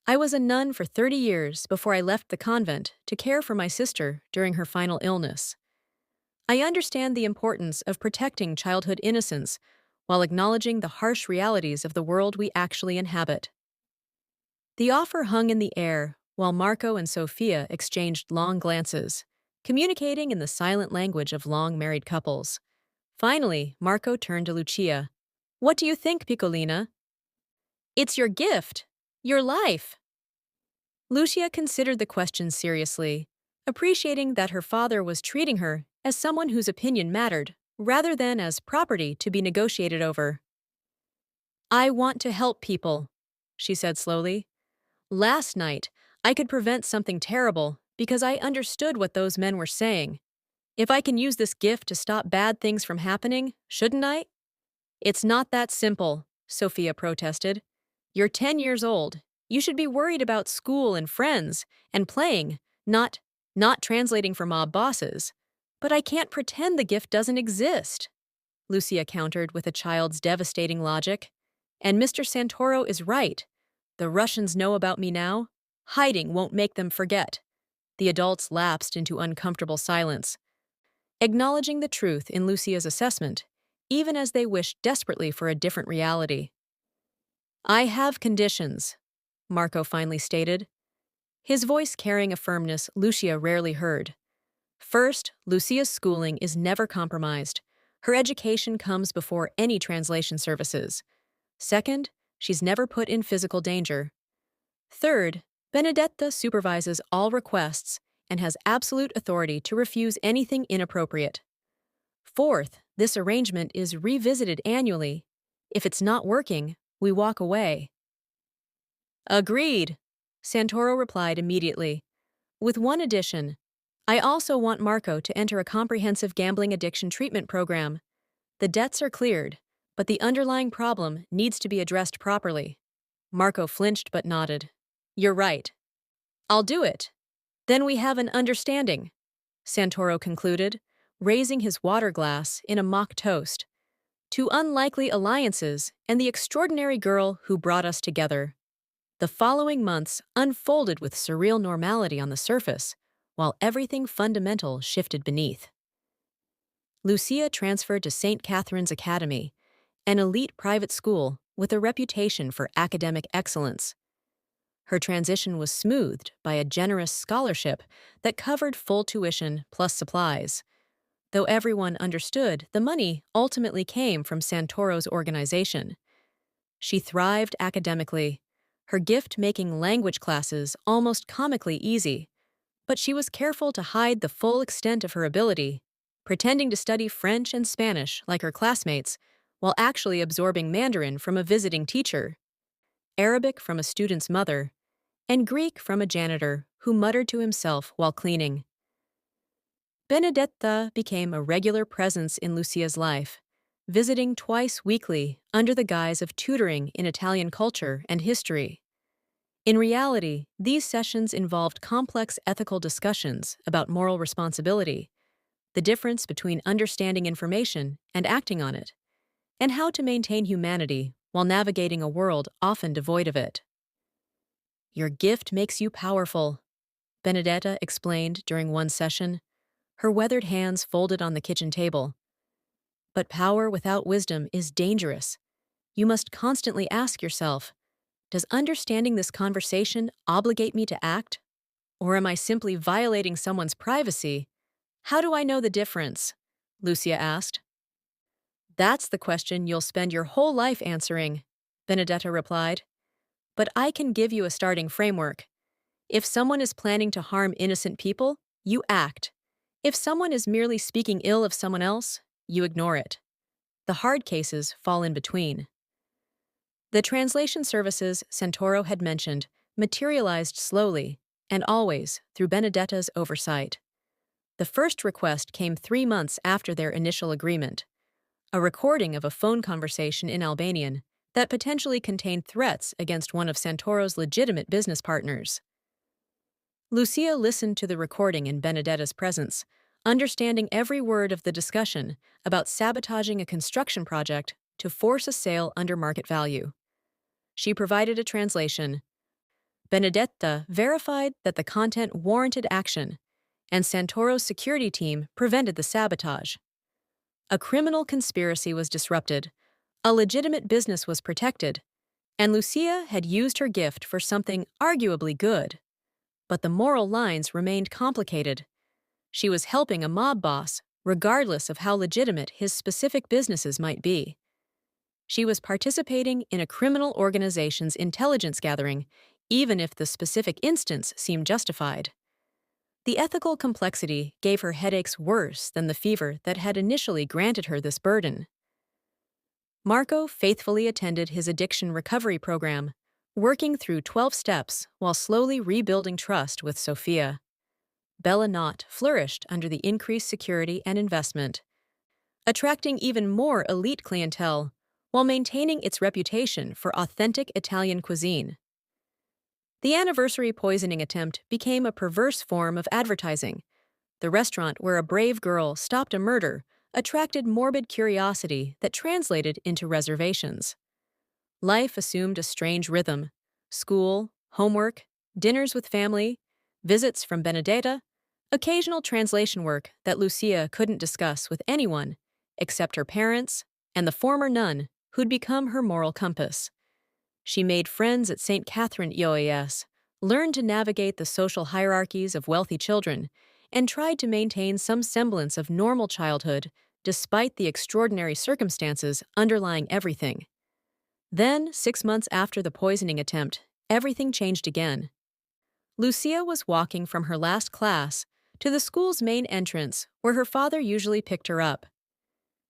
I was a nun for 30 years before I left the convent to care for my sister during her final illness. I understand the importance of protecting childhood innocence while acknowledging the harsh realities of the world we actually inhabit. The offer hung in the air while Marco and Sophia exchanged long glances, communicating in the silent language of long-married couples. Finally, Marco turned to Lucia. What do you think, Piccolina? It's your gift. Your life. Lucia considered the question seriously, appreciating that her father was treating her as someone whose opinion mattered, rather than as property to be negotiated over. I want to help people, she said slowly. Last night, I could prevent something terrible because I understood what those men were saying. If I can use this gift to stop bad things from happening, shouldn't I? It's not that simple, Sophia protested. You're 10 years old. You should be worried about school and friends and playing, not translating for mob bosses. But I can't pretend the gift doesn't exist, Lucia countered with a child's devastating logic. And Mr. Santoro is right. The Russians know about me now. Hiding won't make them forget. The adults lapsed into uncomfortable silence, acknowledging the truth in Lucia's assessment, even as they wished desperately for a different reality. I have conditions, Marco finally stated, his voice carrying a firmness Lucia rarely heard. First, Lucia's schooling is never compromised. Her education comes before any translation services. Second, she's never put in physical danger. Third, Benedetta supervises all requests and has absolute authority to refuse anything inappropriate. Fourth, this arrangement is revisited annually. If it's not working, we walk away. Agreed, Santoro replied immediately. With one addition, I also want Marco to enter a comprehensive gambling addiction treatment program. The debts are cleared, but the underlying problem needs to be addressed properly. Marco flinched but nodded. You're right. I'll do it. Then we have an understanding, Santoro concluded, raising his water glass in a mock toast. To unlikely alliances and the extraordinary girl who brought us together. The following months unfolded with surreal normality on the surface, while everything fundamental shifted beneath. Lucia transferred to St. Catherine's Academy, an elite private school with a reputation for academic excellence. Her transition was smoothed by a generous scholarship that covered full tuition plus supplies. Though everyone understood, the money ultimately came from Santoro's organization. She thrived academically, her gift making language classes almost comically easy, but she was careful to hide the full extent of her ability, pretending to study French and Spanish like her classmates, while actually absorbing Mandarin from a visiting teacher, Arabic from a student's mother, and Greek from a janitor who muttered to himself while cleaning. Benedetta became a regular presence in Lucia's life, visiting twice weekly under the guise of tutoring in Italian culture and history. In reality, these sessions involved complex ethical discussions about moral responsibility, the difference between understanding information and acting on it, and how to maintain humanity while navigating a world often devoid of it. Your gift makes you powerful, Benedetta explained during one session, her weathered hands folded on the kitchen table. But power without wisdom is dangerous. You must constantly ask yourself, does understanding this conversation obligate me to act? Or am I simply violating someone's privacy? How do I know the difference? Lucia asked. That's the question you'll spend your whole life answering, Benedetta replied. But I can give you a starting framework. If someone is planning to harm innocent people, you act. If someone is merely speaking ill of someone else, you ignore it. The hard cases fall in between. The translation services Santoro had mentioned materialized slowly and always through Benedetta's oversight. The first request came 3 months after their initial agreement, a recording of a phone conversation in Albanian that potentially contained threats against one of Santoro's legitimate business partners. Lucia listened to the recording in Benedetta's presence, understanding every word of the discussion about sabotaging a construction project to force a sale under market value. She provided a translation. Benedetta verified that the content warranted action, and Santoro's security team prevented the sabotage. A criminal conspiracy was disrupted, a legitimate business was protected, and Lucia had used her gift for something arguably good. But the moral lines remained complicated. She was helping a mob boss, regardless of how legitimate his specific businesses might be. She was participating in a criminal organization's intelligence gathering, even if the specific instance seemed justified. The ethical complexity gave her headaches worse than the fever that had initially granted her this burden. Marco faithfully attended his addiction recovery program, working through 12 steps while slowly rebuilding trust with Sophia. Bella Knott flourished under the increased security and investment, attracting even more elite clientele while maintaining its reputation for authentic Italian cuisine. The anniversary poisoning attempt became a perverse form of advertising. The restaurant where a brave girl stopped a murder attracted morbid curiosity that translated into reservations. Life assumed a strange rhythm: school, homework, dinners with family, visits from Benedetta, occasional translation work that Lucia couldn't discuss with anyone except her parents and the former nun who'd become her moral compass. She made friends at St. Catherine EOAS, learned to navigate the social hierarchies of wealthy children, and tried to maintain some semblance of normal childhood despite the extraordinary circumstances underlying everything. Then, 6 months after the poisoning attempt, everything changed again. Lucia was walking from her last class to the school's main entrance, where her father usually picked her up.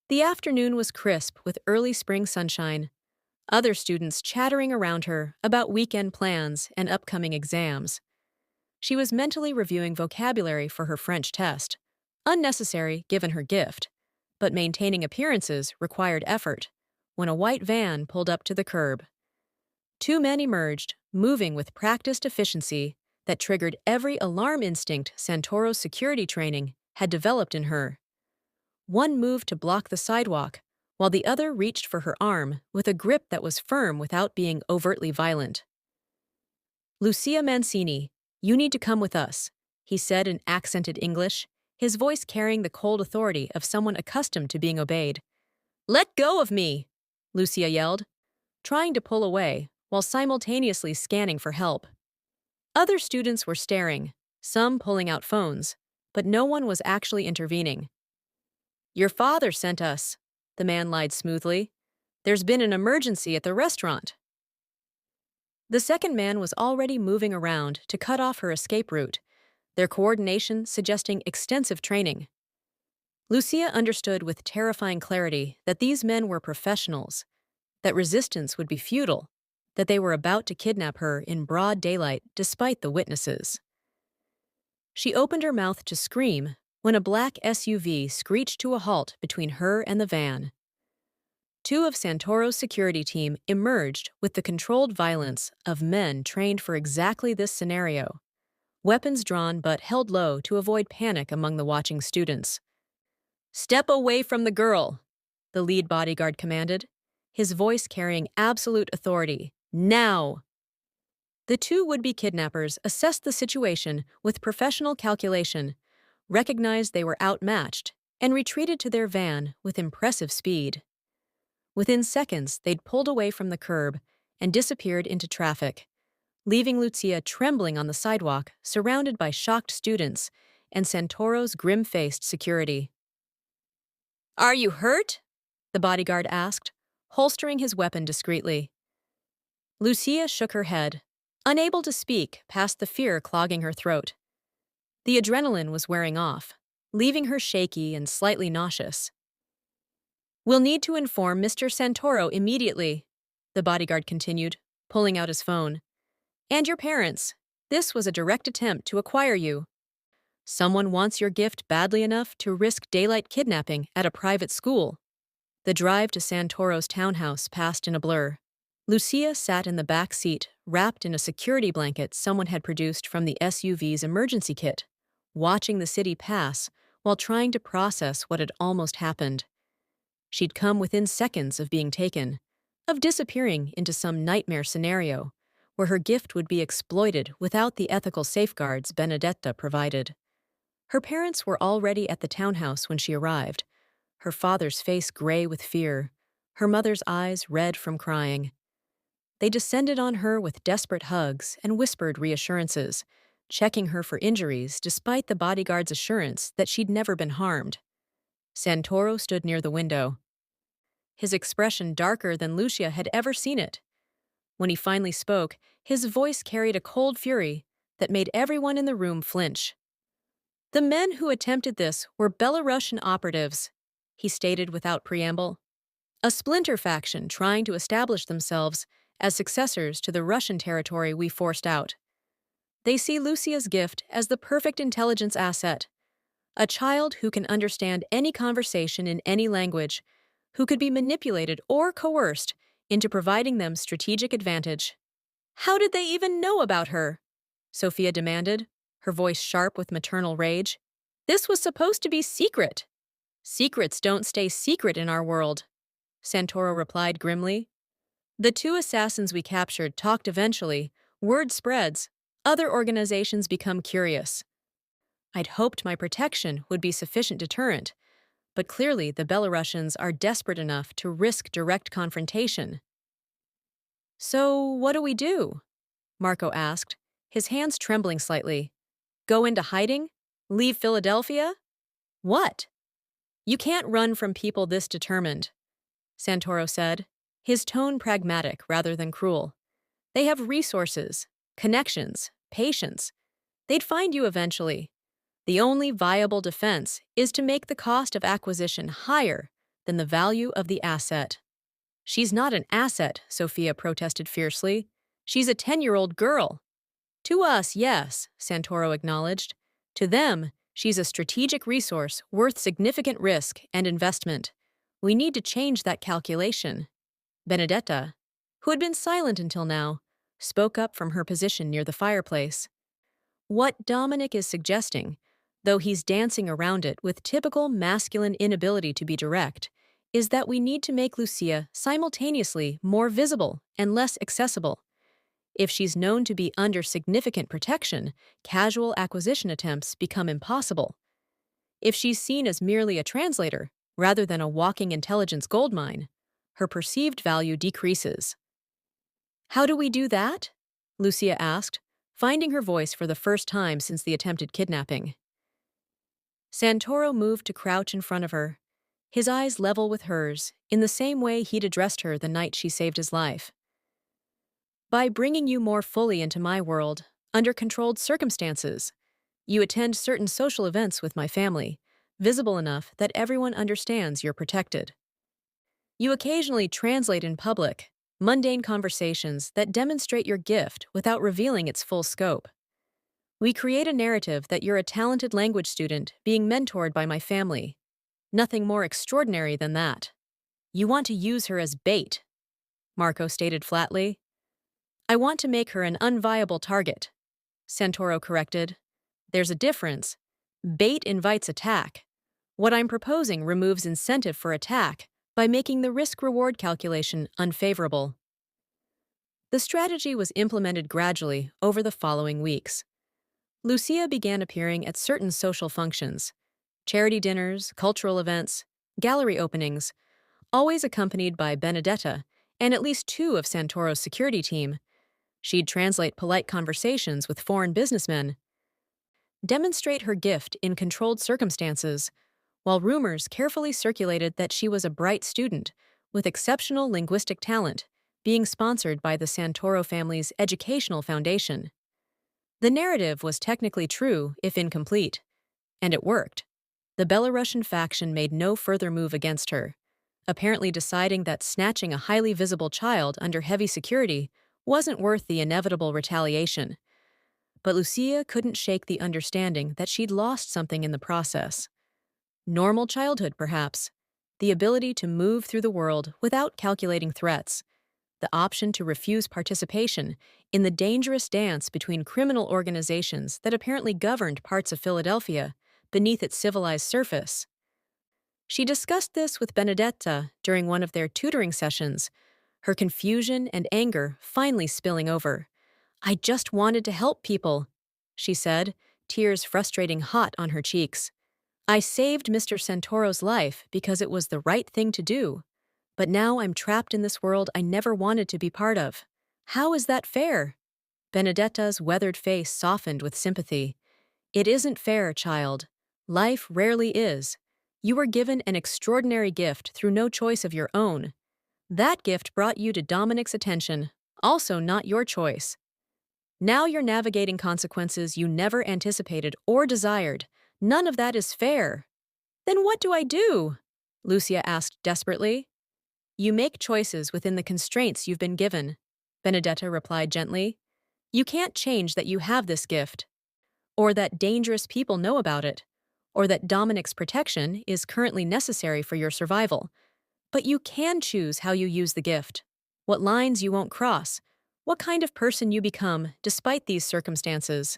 The afternoon was crisp with early spring sunshine, other students chattering around her about weekend plans and upcoming exams. She was mentally reviewing vocabulary for her French test, unnecessary given her gift, but maintaining appearances required effort, when a white van pulled up to the curb. Two men emerged, moving with practiced efficiency that triggered every alarm instinct Santoro's security training had developed in her. One moved to block the sidewalk, while the other reached for her arm with a grip that was firm without being overtly violent. "Lucia Mancini, you need to come with us," he said in accented English, his voice carrying the cold authority of someone accustomed to being obeyed. "Let go of me!" Lucia yelled, trying to pull away while simultaneously scanning for help. Other students were staring, some pulling out phones, but no one was actually intervening. "Your father sent us," the man lied smoothly. "There's been an emergency at the restaurant." The second man was already moving around to cut off her escape route, their coordination suggesting extensive training. Lucia understood with terrifying clarity that these men were professionals, that resistance would be futile, that they were about to kidnap her in broad daylight despite the witnesses. She opened her mouth to scream when a black SUV screeched to a halt between her and the van. Two of Santoro's security team emerged with the controlled violence of men trained for exactly this scenario, weapons drawn but held low to avoid panic among the watching students. "Step away from the girl," the lead bodyguard commanded, his voice carrying absolute authority. "Now!" The two would-be kidnappers assessed the situation with professional calculation, recognized they were outmatched, and retreated to their van with impressive speed. Within seconds, they'd pulled away from the curb and disappeared into traffic, leaving Lucia trembling on the sidewalk, surrounded by shocked students and Santoro's grim-faced security. "Are you hurt?" the bodyguard asked, holstering his weapon discreetly. Lucia shook her head, unable to speak past the fear clogging her throat. The adrenaline was wearing off, leaving her shaky and slightly nauseous. "We'll need to inform Mr. Santoro immediately," the bodyguard continued, pulling out his phone. "And your parents. This was a direct attempt to acquire you. Someone wants your gift badly enough to risk daylight kidnapping at a private school." The drive to Santoro's townhouse passed in a blur. Lucia sat in the back seat, wrapped in a security blanket someone had produced from the SUV's emergency kit, watching the city pass while trying to process what had almost happened. She'd come within seconds of being taken, of disappearing into some nightmare scenario where her gift would be exploited without the ethical safeguards Benedetta provided. Her parents were already at the townhouse when she arrived, her father's face gray with fear, her mother's eyes red from crying. They descended on her with desperate hugs and whispered reassurances, checking her for injuries despite the bodyguard's assurance that she'd never been harmed. Santoro stood near the window. his expression darker than Lucia had ever seen it. When he finally spoke, his voice carried a cold fury that made everyone in the room flinch. The men who attempted this were Belarusian operatives, he stated without preamble. A splinter faction trying to establish themselves as successors to the Russian territory we forced out. They see Lucia's gift as the perfect intelligence asset, a child who can understand any conversation in any language, who could be manipulated or coerced into providing them strategic advantage. How did they even know about her? Sophia demanded, her voice sharp with maternal rage. This was supposed to be secret. Secrets don't stay secret in our world, Santoro replied grimly. The two assassins we captured talked eventually. Word spreads. Other organizations become curious. I'd hoped my protection would be sufficient deterrent, but clearly the Belarusians are desperate enough to risk direct confrontation. So what do we do? Marco asked, his hands trembling slightly. Go into hiding? Leave Philadelphia? What? You can't run from people this determined, Santoro said, his tone pragmatic rather than cruel. They have resources, connections, patience. They'd find you eventually. The only viable defense is to make the cost of acquisition higher than the value of the asset. She's not an asset, Sophia protested fiercely. She's a 10-year-old girl. To us, yes, Santoro acknowledged. To them, she's a strategic resource worth significant risk and investment. We need to change that calculation. Benedetta, who had been silent until now, spoke up from her position near the fireplace. What Dominic is suggesting, though he's dancing around it with typical masculine inability to be direct, is that we need to make Lucia simultaneously more visible and less accessible. If she's known to be under significant protection, casual acquisition attempts become impossible. If she's seen as merely a translator, rather than a walking intelligence goldmine, her perceived value decreases. How do we do that? Lucia asked, finding her voice for the first time since the attempted kidnapping. Santoro moved to crouch in front of her, his eyes level with hers, in the same way he'd addressed her the night she saved his life. By bringing you more fully into my world, under controlled circumstances, you attend certain social events with my family, visible enough that everyone understands you're protected. You occasionally translate in public, mundane conversations that demonstrate your gift without revealing its full scope. We create a narrative that you're a talented language student being mentored by my family. Nothing more extraordinary than that. You want to use her as bait, Marco stated flatly. I want to make her an unviable target, Santoro corrected. There's a difference. Bait invites attack. What I'm proposing removes incentive for attack by making the risk-reward calculation unfavorable. The strategy was implemented gradually over the following weeks. Lucia began appearing at certain social functions, charity dinners, cultural events, gallery openings, always accompanied by Benedetta and at least two of Santoro's security team. She'd translate polite conversations with foreign businessmen, demonstrate her gift in controlled circumstances, while rumors carefully circulated that she was a bright student with exceptional linguistic talent, being sponsored by the Santoro family's educational foundation. The narrative was technically true, if incomplete, and it worked. The Belarusian faction made no further move against her, apparently deciding that snatching a highly visible child under heavy security wasn't worth the inevitable retaliation. But Lucia couldn't shake the understanding that she'd lost something in the process. Normal childhood, perhaps. The ability to move through the world without calculating threats. The option to refuse participation in the dangerous dance between criminal organizations that apparently governed parts of Philadelphia beneath its civilized surface. She discussed this with Benedetta during one of their tutoring sessions, her confusion and anger finally spilling over. I just wanted to help people, she said, tears frustrating hot on her cheeks. I saved Mr. Santoro's life because it was the right thing to do, but now I'm trapped in this world I never wanted to be part of. How is that fair? Benedetta's weathered face softened with sympathy. It isn't fair, child. Life rarely is. You were given an extraordinary gift through no choice of your own. That gift brought you to Dominic's attention, also not your choice. Now you're navigating consequences you never anticipated or desired. None of that is fair. Then what do I do? Lucia asked desperately. You make choices within the constraints you've been given, Benedetta replied gently. You can't change that you have this gift, or that dangerous people know about it, or that Dominic's protection is currently necessary for your survival. But you can choose how you use the gift, what lines you won't cross, what kind of person you become despite these circumstances.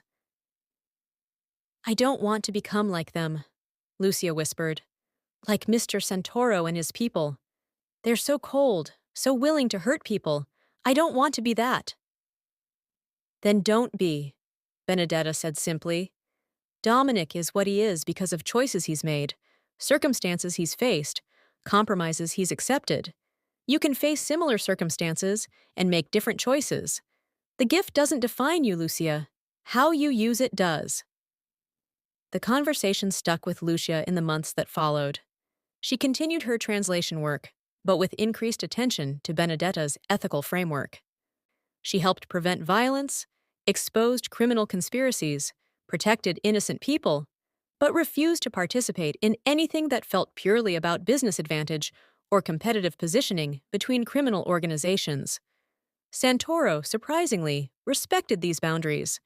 I don't want to become like them, Lucia whispered. Like Mr. Santoro and his people. They're so cold, so willing to hurt people. I don't want to be that. Then don't be, Benedetta said simply. Dominic is what he is because of choices he's made, circumstances he's faced, compromises he's accepted. You can face similar circumstances and make different choices. The gift doesn't define you, Lucia. How you use it does. The conversation stuck with Lucia in the months that followed. She continued her translation work, but with increased attention to Benedetta's ethical framework. She helped prevent violence, exposed criminal conspiracies, protected innocent people, but refused to participate in anything that felt purely about business advantage or competitive positioning between criminal organizations. Santoro, surprisingly, respected these boundaries.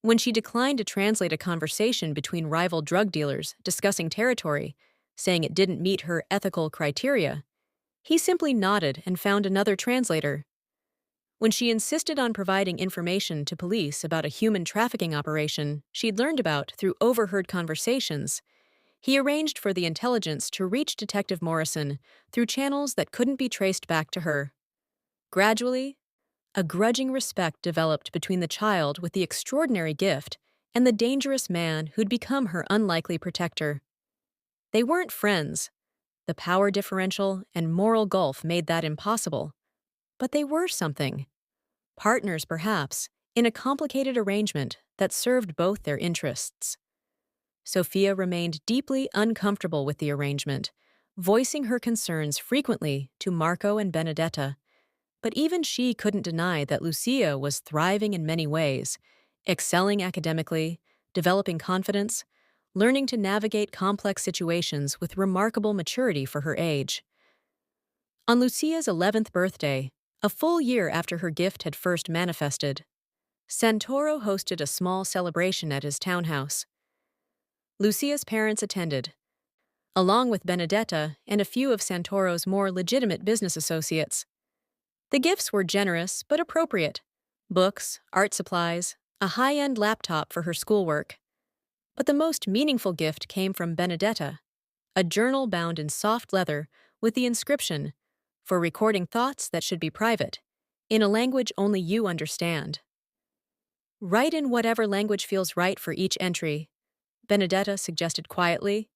When she declined to translate a conversation between rival drug dealers discussing territory, saying it didn't meet her ethical criteria, he simply nodded and found another translator. When she insisted on providing information to police about a human trafficking operation she'd learned about through overheard conversations, he arranged for the intelligence to reach Detective Morrison through channels that couldn't be traced back to her. Gradually, a grudging respect developed between the child with the extraordinary gift and the dangerous man who'd become her unlikely protector. They weren't friends. The power differential and moral gulf made that impossible. But they were something. Partners, perhaps, in a complicated arrangement that served both their interests. Sophia remained deeply uncomfortable with the arrangement, voicing her concerns frequently to Marco and Benedetta. But even she couldn't deny that Lucia was thriving in many ways, excelling academically, developing confidence, learning to navigate complex situations with remarkable maturity for her age. On Lucia's 11th birthday, a full year after her gift had first manifested, Santoro hosted a small celebration at his townhouse. Lucia's parents attended, along with Benedetta and a few of Santoro's more legitimate business associates. The gifts were generous but appropriate: books, art supplies, a high-end laptop for her schoolwork. But the most meaningful gift came from Benedetta, a journal bound in soft leather with the inscription, "For recording thoughts that should be private, in a language only you understand." Write in whatever language feels right for each entry, Benedetta suggested quietly.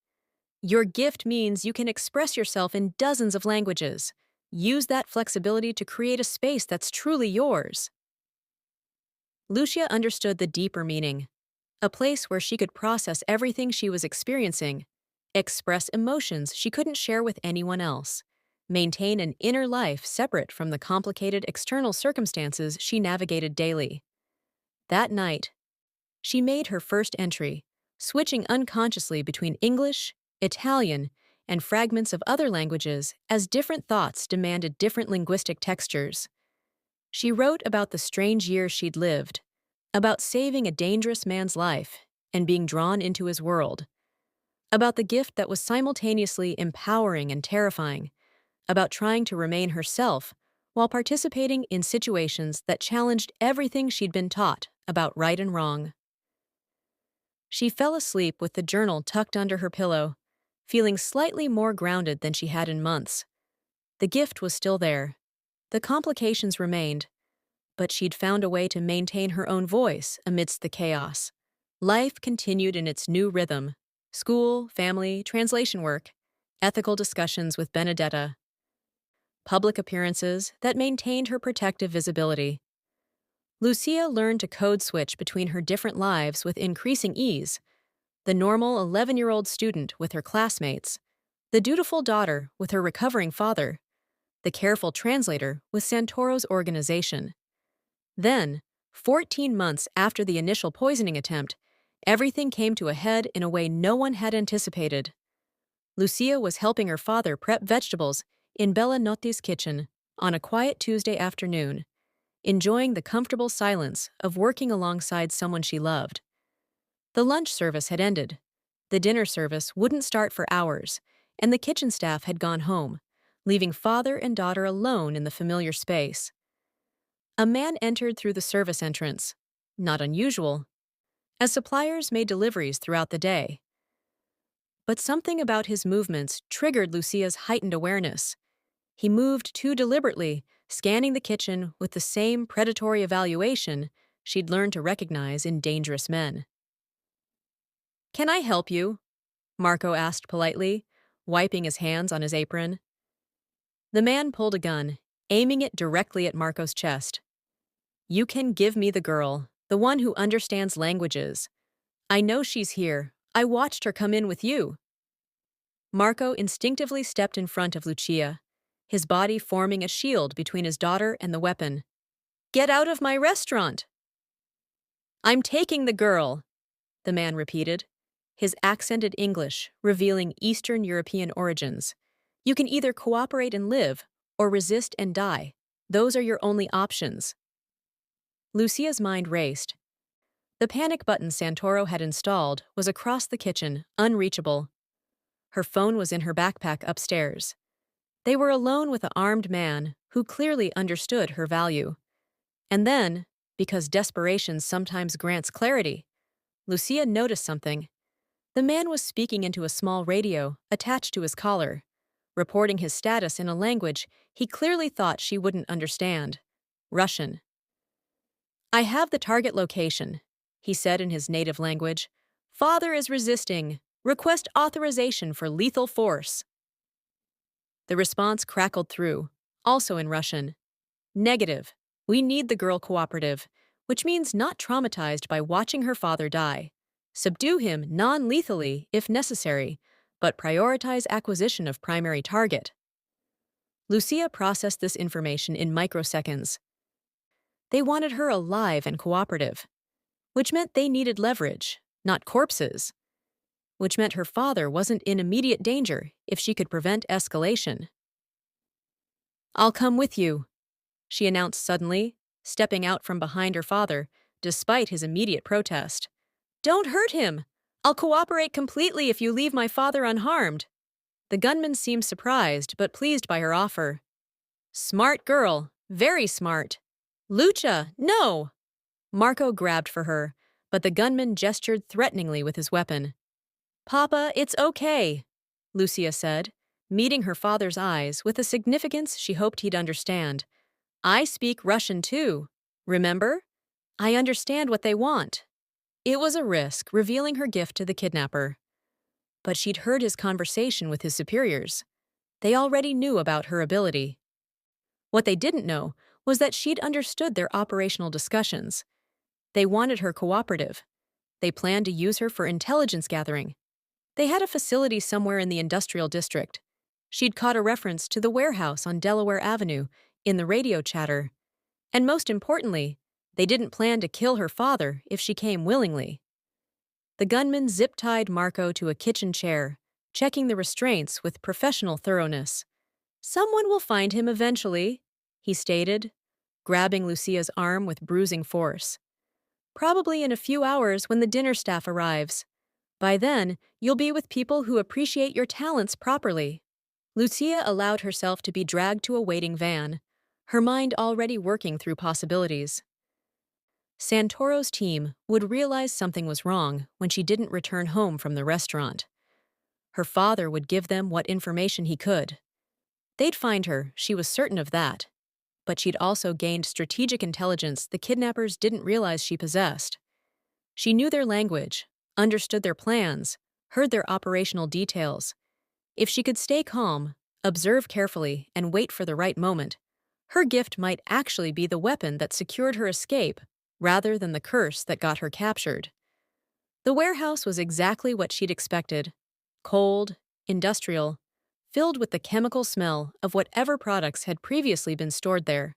Your gift means you can express yourself in dozens of languages. Use that flexibility to create a space that's truly yours. Lucia understood the deeper meaning, a place where she could process everything she was experiencing, express emotions she couldn't share with anyone else, maintain an inner life separate from the complicated external circumstances she navigated daily. That night, she made her first entry, switching unconsciously between English, Italian, and fragments of other languages as different thoughts demanded different linguistic textures. She wrote about the strange years she'd lived, about saving a dangerous man's life and being drawn into his world, about the gift that was simultaneously empowering and terrifying, about trying to remain herself while participating in situations that challenged everything she'd been taught about right and wrong. She fell asleep with the journal tucked under her pillow, feeling slightly more grounded than she had in months. The gift was still there. The complications remained, but she'd found a way to maintain her own voice amidst the chaos. Life continued in its new rhythm: school, family, translation work, ethical discussions with Benedetta, public appearances that maintained her protective visibility. Lucia learned to code switch between her different lives with increasing ease, the normal 11-year-old student with her classmates, the dutiful daughter with her recovering father, the careful translator with Santoro's organization. Then, 14 months after the initial poisoning attempt, everything came to a head in a way no one had anticipated. Lucia was helping her father prep vegetables in Bella Notti's kitchen on a quiet Tuesday afternoon, enjoying the comfortable silence of working alongside someone she loved. The lunch service had ended. The dinner service wouldn't start for hours, and the kitchen staff had gone home, leaving father and daughter alone in the familiar space. A man entered through the service entrance. Not unusual, as suppliers made deliveries throughout the day. But something about his movements triggered Lucia's heightened awareness. He moved too deliberately, scanning the kitchen with the same predatory evaluation she'd learned to recognize in dangerous men. "Can I help you?" Marco asked politely, wiping his hands on his apron. The man pulled a gun, aiming it directly at Marco's chest. "You can give me the girl, the one who understands languages. I know she's here. I watched her come in with you." Marco instinctively stepped in front of Lucia, his body forming a shield between his daughter and the weapon. "Get out of my restaurant!" "I'm taking the girl," the man repeated, his accented English revealing Eastern European origins. "You can either cooperate and live, or resist and die. Those are your only options." Lucia's mind raced. The panic button Santoro had installed was across the kitchen, unreachable. Her phone was in her backpack upstairs. They were alone with an armed man who clearly understood her value. And then, because desperation sometimes grants clarity, Lucia noticed something. The man was speaking into a small radio attached to his collar, reporting his status in a language he clearly thought she wouldn't understand: Russian. "I have the target location," he said in his native language. "Father is resisting. Request authorization for lethal force." The response crackled through, also in Russian. "Negative. We need the girl cooperative, which means not traumatized by watching her father die. Subdue him non-lethally if necessary, but prioritize acquisition of primary target." Lucia processed this information in microseconds. They wanted her alive and cooperative, which meant they needed leverage, not corpses, which meant her father wasn't in immediate danger if she could prevent escalation. "I'll come with you," she announced suddenly, stepping out from behind her father, despite his immediate protest. "Don't hurt him! I'll cooperate completely if you leave my father unharmed." The gunman seemed surprised but pleased by her offer. "Smart girl, very smart." "Lucia, no!" Marco grabbed for her, but the gunman gestured threateningly with his weapon. "Papa, it's okay," Lucia said, meeting her father's eyes with a significance she hoped he'd understand. "I speak Russian too. Remember? I understand what they want." It was a risk revealing her gift to the kidnapper. But she'd heard his conversation with his superiors. They already knew about her ability. What they didn't know was that she'd understood their operational discussions. They wanted her cooperative. They planned to use her for intelligence gathering. They had a facility somewhere in the industrial district. She'd caught a reference to the warehouse on Delaware Avenue in the radio chatter. And most importantly, they didn't plan to kill her father if she came willingly. The gunman zip-tied Marco to a kitchen chair, checking the restraints with professional thoroughness. "Someone will find him eventually," he stated, grabbing Lucia's arm with bruising force. "Probably in a few hours when the dinner staff arrives. By then, you'll be with people who appreciate your talents properly." Lucia allowed herself to be dragged to a waiting van, her mind already working through possibilities. Santoro's team would realize something was wrong when she didn't return home from the restaurant. Her father would give them what information he could. They'd find her, she was certain of that. But she'd also gained strategic intelligence the kidnappers didn't realize she possessed. She knew their language, understood their plans, heard their operational details. If she could stay calm, observe carefully, and wait for the right moment, her gift might actually be the weapon that secured her escape rather than the curse that got her captured. The warehouse was exactly what she'd expected: cold, industrial, filled with the chemical smell of whatever products had previously been stored there.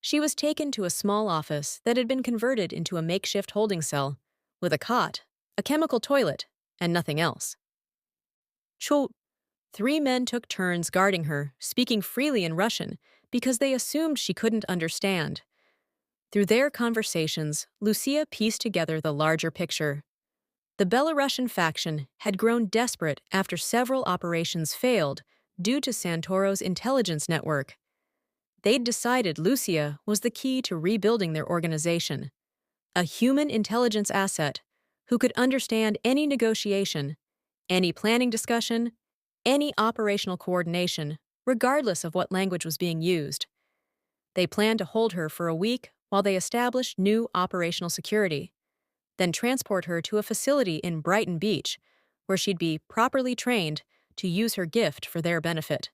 She was taken to a small office that had been converted into a makeshift holding cell, with a cot, a chemical toilet, and nothing else. Cho, three men took turns guarding her, speaking freely in Russian because they assumed she couldn't understand. Through their conversations, Lucia pieced together the larger picture. The Belarusian faction had grown desperate after several operations failed due to Santoro's intelligence network. They'd decided Lucia was the key to rebuilding their organization, a human intelligence asset who could understand any negotiation, any planning discussion, any operational coordination, regardless of what language was being used. They planned to hold her for a week while they established new operational security, then transport her to a facility in Brighton Beach, where she'd be properly trained to use her gift for their benefit.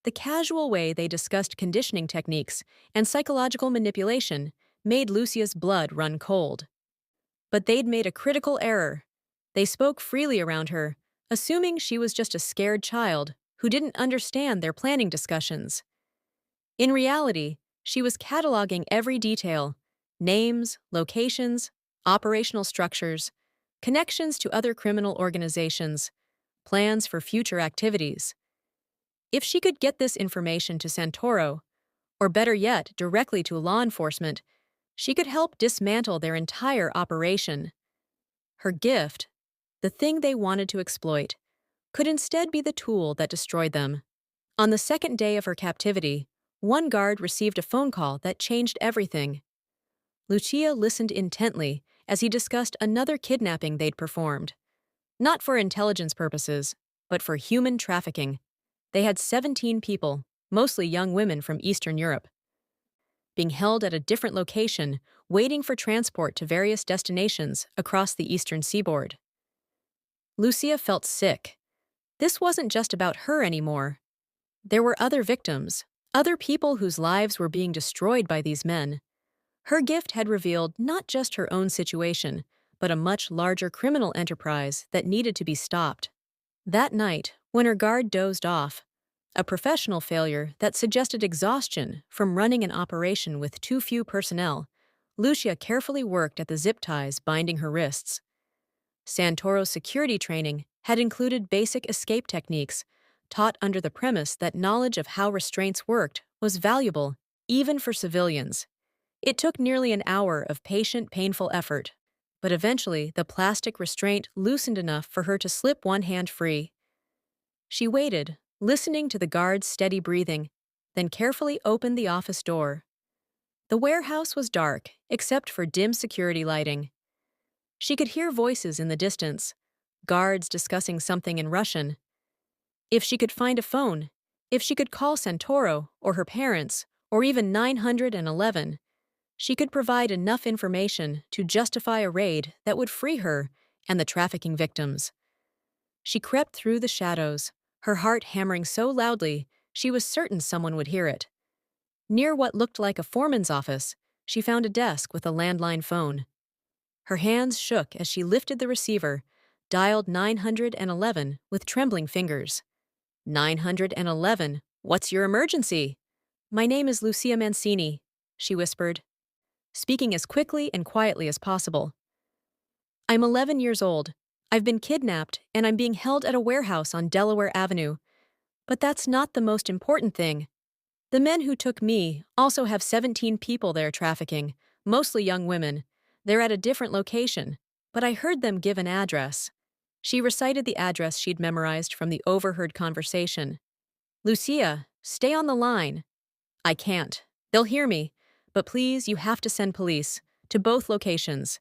The casual way they discussed conditioning techniques and psychological manipulation made Lucia's blood run cold. But they'd made a critical error. They spoke freely around her, assuming she was just a scared child who didn't understand their planning discussions. In reality, she was cataloging every detail: names, locations, operational structures, connections to other criminal organizations, plans for future activities. If she could get this information to Santoro, or better yet, directly to law enforcement, she could help dismantle their entire operation. Her gift, the thing they wanted to exploit, could instead be the tool that destroyed them. On the second day of her captivity, one guard received a phone call that changed everything. Lucia listened intently as he discussed another kidnapping they'd performed. Not for intelligence purposes, but for human trafficking. They had 17 people, mostly young women from Eastern Europe, being held at a different location, waiting for transport to various destinations across the eastern seaboard. Lucia felt sick. This wasn't just about her anymore. There were other victims, other people whose lives were being destroyed by these men. Her gift had revealed not just her own situation, but a much larger criminal enterprise that needed to be stopped. That night, when her guard dozed off, a professional failure that suggested exhaustion from running an operation with too few personnel, Lucia carefully worked at the zip ties binding her wrists. Santoro's security training had included basic escape techniques, taught under the premise that knowledge of how restraints worked was valuable, even for civilians. It took nearly an hour of patient, painful effort, but eventually the plastic restraint loosened enough for her to slip one hand free. She waited, listening to the guard's steady breathing, then carefully opened the office door. The warehouse was dark, except for dim security lighting. She could hear voices in the distance, guards discussing something in Russian. If she could find a phone, if she could call Santoro or her parents, or even 911, she could provide enough information to justify a raid that would free her and the trafficking victims. She crept through the shadows, her heart hammering so loudly she was certain someone would hear it. Near what looked like a foreman's office, she found a desk with a landline phone. Her hands shook as she lifted the receiver, dialed 911 with trembling fingers. 911, what's your emergency? My name is Lucia Mancini, she whispered, speaking as quickly and quietly as possible. I'm 11 years old. I've been kidnapped, and I'm being held at a warehouse on Delaware Avenue. But that's not the most important thing. The men who took me also have 17 people they're trafficking, mostly young women. They're at a different location, but I heard them give an address. She recited the address she'd memorized from the overheard conversation. Lucia, stay on the line. I can't. They'll hear me. But please, you have to send police to both locations.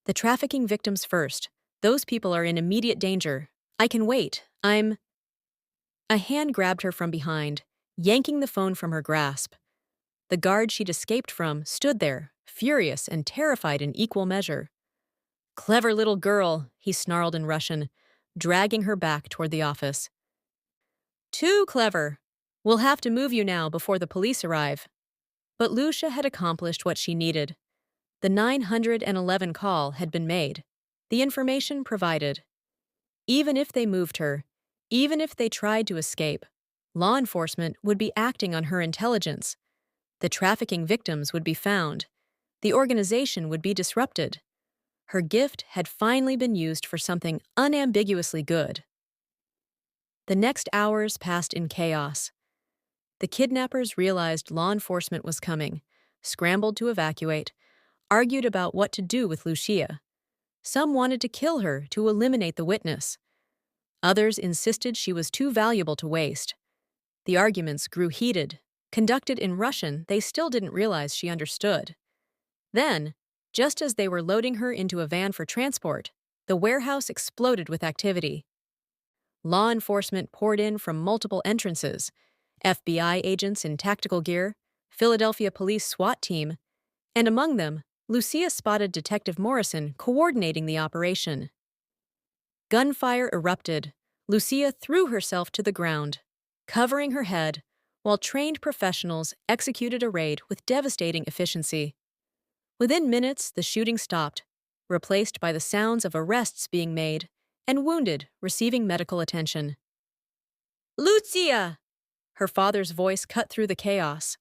The trafficking victims first. Those people are in immediate danger. I can wait. A hand grabbed her from behind, yanking the phone from her grasp. The guard she'd escaped from stood there, furious and terrified in equal measure. Clever little girl, he snarled in Russian, dragging her back toward the office. Too clever. We'll have to move you now before the police arrive. But Lucia had accomplished what she needed. The 911 call had been made. The information provided. Even if they moved her, even if they tried to escape, law enforcement would be acting on her intelligence. The trafficking victims would be found. The organization would be disrupted. Her gift had finally been used for something unambiguously good. The next hours passed in chaos. The kidnappers realized law enforcement was coming, scrambled to evacuate, argued about what to do with Lucia. Some wanted to kill her to eliminate the witness. Others insisted she was too valuable to waste. The arguments grew heated. Conducted in Russian, they still didn't realize she understood. Then, just as they were loading her into a van for transport, the warehouse exploded with activity. Law enforcement poured in from multiple entrances: FBI agents in tactical gear, Philadelphia police SWAT team, and among them, Lucia spotted Detective Morrison coordinating the operation. Gunfire erupted. Lucia threw herself to the ground, covering her head, while trained professionals executed a raid with devastating efficiency. Within minutes, the shooting stopped, replaced by the sounds of arrests being made and wounded receiving medical attention. "Lucia!" Her father's voice cut through the chaos.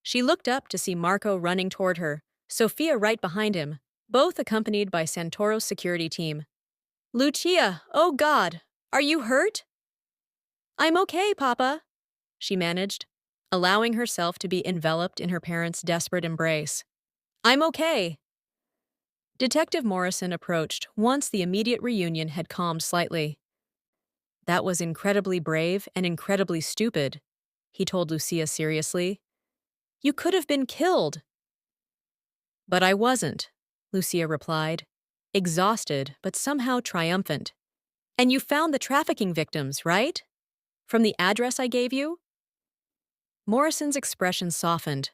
She looked up to see Marco running toward her, Sophia right behind him, both accompanied by Santoro's security team. "Lucia, oh God, are you hurt?" "I'm okay, Papa," she managed, allowing herself to be enveloped in her parents' desperate embrace. "I'm okay." Detective Morrison approached once the immediate reunion had calmed slightly. "That was incredibly brave and incredibly stupid," he told Lucia seriously. "You could have been killed." "But I wasn't," Lucia replied, exhausted but somehow triumphant. "And you found the trafficking victims, right? From the address I gave you?" Morrison's expression softened.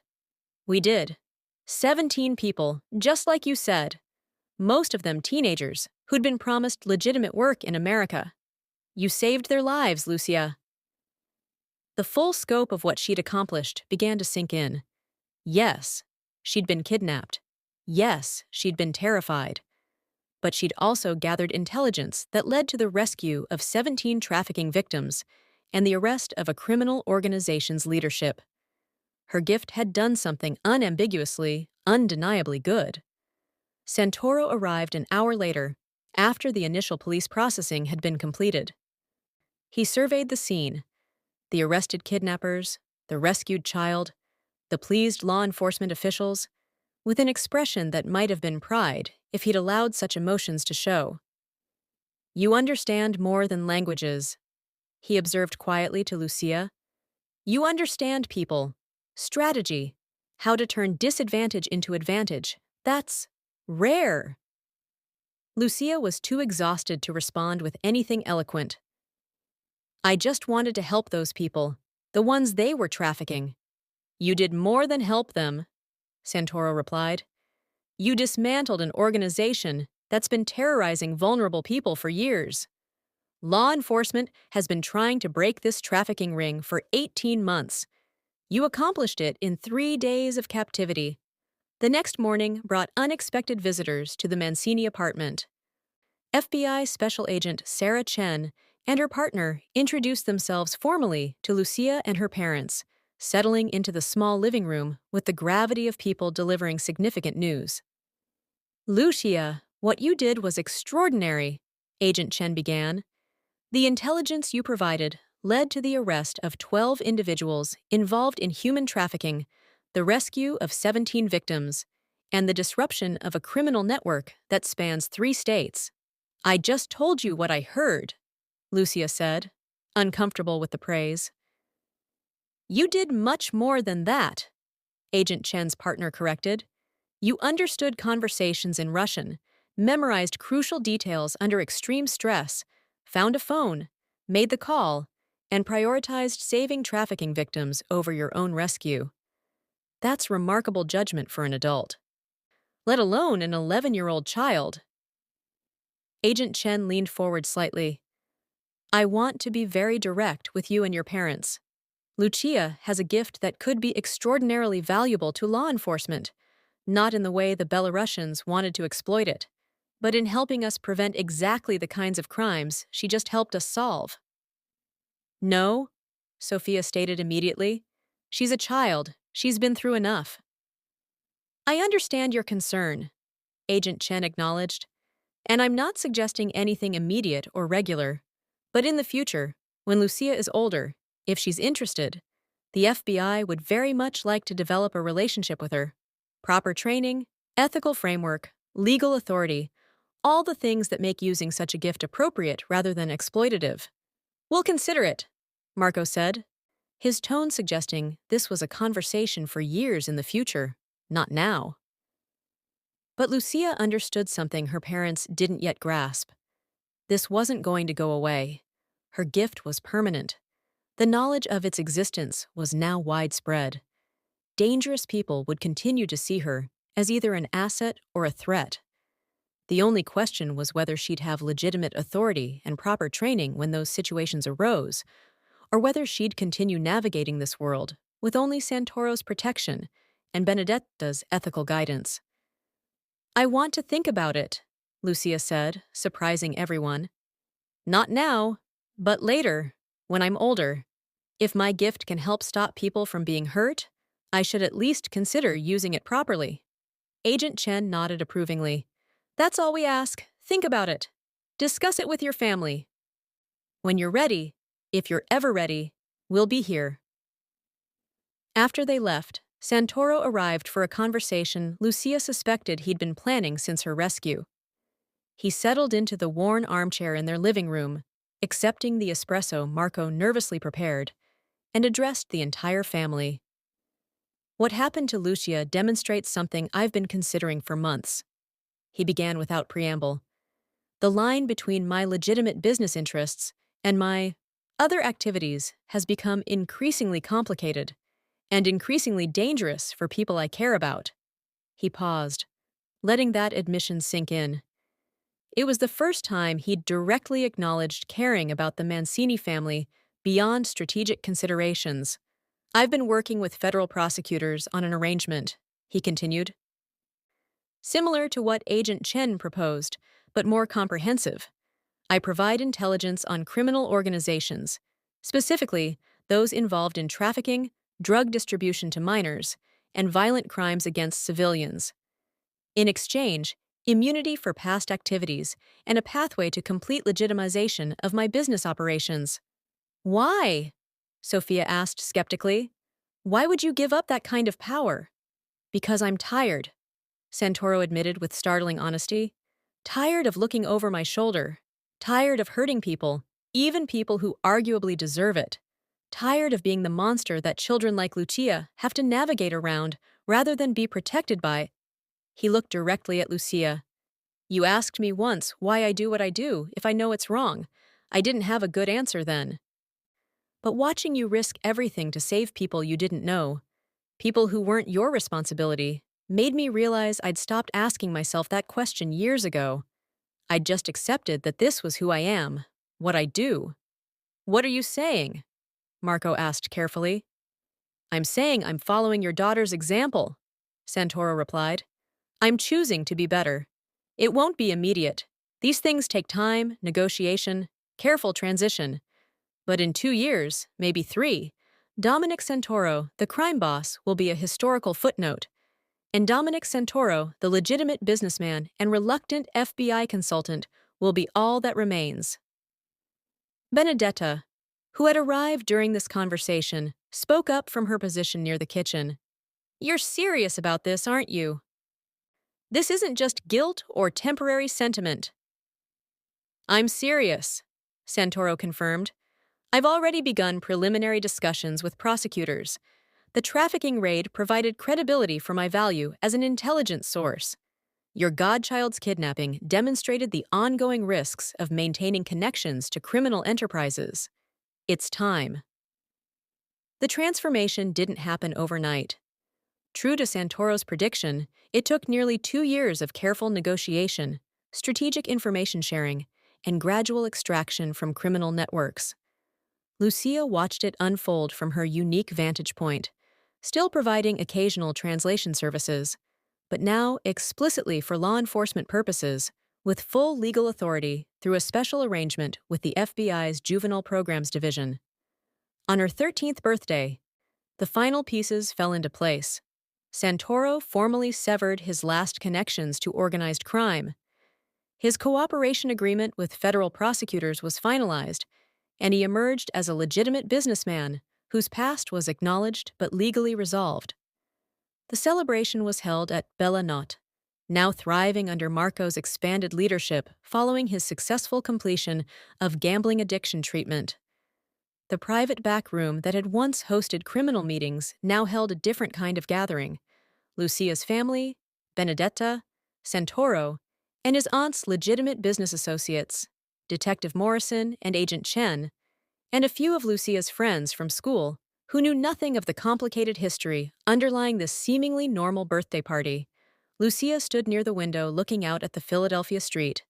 "We did. 17 people, just like you said. Most of them teenagers who'd been promised legitimate work in America. You saved their lives, Lucia." The full scope of what she'd accomplished began to sink in. Yes, she'd been kidnapped. Yes, she'd been terrified. But she'd also gathered intelligence that led to the rescue of 17 trafficking victims and the arrest of a criminal organization's leadership. Her gift had done something unambiguously, undeniably good. Santoro arrived an hour later, after the initial police processing had been completed. He surveyed the scene: the arrested kidnappers, the rescued child, the pleased law enforcement officials, with an expression that might have been pride if he'd allowed such emotions to show. "You understand more than languages," he observed quietly to Lucia. "You understand people, strategy, how to turn disadvantage into advantage. That's rare." Lucia was too exhausted to respond with anything eloquent. "I just wanted to help those people, the ones they were trafficking." "You did more than help them," Santoro replied. "You dismantled an organization that's been terrorizing vulnerable people for years. Law enforcement has been trying to break this trafficking ring for 18 months. You accomplished it in 3 days of captivity." The next morning brought unexpected visitors to the Mancini apartment. FBI Special Agent Sarah Chen and her partner introduced themselves formally to Lucia and her parents, settling into the small living room with the gravity of people delivering significant news. "Lucia, what you did was extraordinary," Agent Chen began. "The intelligence you provided led to the arrest of 12 individuals involved in human trafficking, the rescue of 17 victims, and the disruption of a criminal network that spans 3 states. I just told you what I heard," Lucia said, uncomfortable with the praise. "You did much more than that," Agent Chen's partner corrected. "You understood conversations in Russian, memorized crucial details under extreme stress, found a phone, made the call, and prioritized saving trafficking victims over your own rescue. That's remarkable judgment for an adult, let alone an 11-year-old child." Agent Chen leaned forward slightly. "I want to be very direct with you and your parents. Lucia has a gift that could be extraordinarily valuable to law enforcement, not in the way the Belarusians wanted to exploit it, but in helping us prevent exactly the kinds of crimes she just helped us solve. No, Sophia stated immediately. She's a child. She's been through enough. I understand your concern, Agent Chen acknowledged, and I'm not suggesting anything immediate or regular. But in the future, when Lucia is older, if she's interested, the FBI would very much like to develop a relationship with her. Proper training, ethical framework, legal authority, all the things that make using such a gift appropriate rather than exploitative. We'll consider it, Marco said, his tone suggesting this was a conversation for years in the future, not now. But Lucia understood something her parents didn't yet grasp. This wasn't going to go away. Her gift was permanent. The knowledge of its existence was now widespread. Dangerous people would continue to see her as either an asset or a threat. The only question was whether she'd have legitimate authority and proper training when those situations arose, or whether she'd continue navigating this world with only Santoro's protection and Benedetta's ethical guidance. I want to think about it, Lucia said, surprising everyone. Not now, but later, when I'm older. If my gift can help stop people from being hurt, I should at least consider using it properly. Agent Chen nodded approvingly. That's all we ask. Think about it. Discuss it with your family. When you're ready, if you're ever ready, we'll be here. After they left, Santoro arrived for a conversation Lucia suspected he'd been planning since her rescue. He settled into the worn armchair in their living room, accepting the espresso Marco nervously prepared, and addressed the entire family. What happened to Lucia demonstrates something I've been considering for months. He began without preamble. The line between my legitimate business interests and my other activities has become increasingly complicated and increasingly dangerous for people I care about. He paused, letting that admission sink in. It was the first time he'd directly acknowledged caring about the Mancini family beyond strategic considerations. I've been working with federal prosecutors on an arrangement, he continued. Similar to what Agent Chen proposed, but more comprehensive. I provide intelligence on criminal organizations, specifically those involved in trafficking, drug distribution to minors, and violent crimes against civilians. In exchange, immunity for past activities and a pathway to complete legitimization of my business operations. Why? Sophia asked skeptically. Why would you give up that kind of power? Because I'm tired, Santoro admitted with startling honesty. Tired of looking over my shoulder. Tired of hurting people, even people who arguably deserve it. Tired of being the monster that children like Lucia have to navigate around rather than be protected by. He looked directly at Lucia. You asked me once why I do what I do if I know it's wrong. I didn't have a good answer then. But watching you risk everything to save people you didn't know, people who weren't your responsibility, made me realize I'd stopped asking myself that question years ago. I'd just accepted that this was who I am, what I do. What are you saying? Marco asked carefully. I'm saying I'm following your daughter's example, Santoro replied. I'm choosing to be better. It won't be immediate. These things take time, negotiation, careful transition. But in 2 years, maybe 3, Dominic Santoro, the crime boss, will be a historical footnote. And Dominic Santoro, the legitimate businessman and reluctant FBI consultant, will be all that remains. Benedetta, who had arrived during this conversation, spoke up from her position near the kitchen. You're serious about this, aren't you? This isn't just guilt or temporary sentiment. I'm serious, Santoro confirmed. I've already begun preliminary discussions with prosecutors. The trafficking raid provided credibility for my value as an intelligence source. Your godchild's kidnapping demonstrated the ongoing risks of maintaining connections to criminal enterprises. It's time. The transformation didn't happen overnight. True to Santoro's prediction, it took nearly 2 years of careful negotiation, strategic information sharing, and gradual extraction from criminal networks. Lucia watched it unfold from her unique vantage point, still providing occasional translation services, but now explicitly for law enforcement purposes, with full legal authority through a special arrangement with the FBI's Juvenile Programs Division. On her 13th birthday, the final pieces fell into place. Santoro formally severed his last connections to organized crime. His cooperation agreement with federal prosecutors was finalized, and he emerged as a legitimate businessman whose past was acknowledged but legally resolved. The celebration was held at Bella Notte, now thriving under Marco's expanded leadership following his successful completion of gambling addiction treatment. The private back room that had once hosted criminal meetings now held a different kind of gathering. Lucia's family, Benedetta, Santoro, and his aunt's legitimate business associates, Detective Morrison and Agent Chen, and a few of Lucia's friends from school who knew nothing of the complicated history underlying this seemingly normal birthday party. Lucia stood near the window looking out at the Philadelphia street,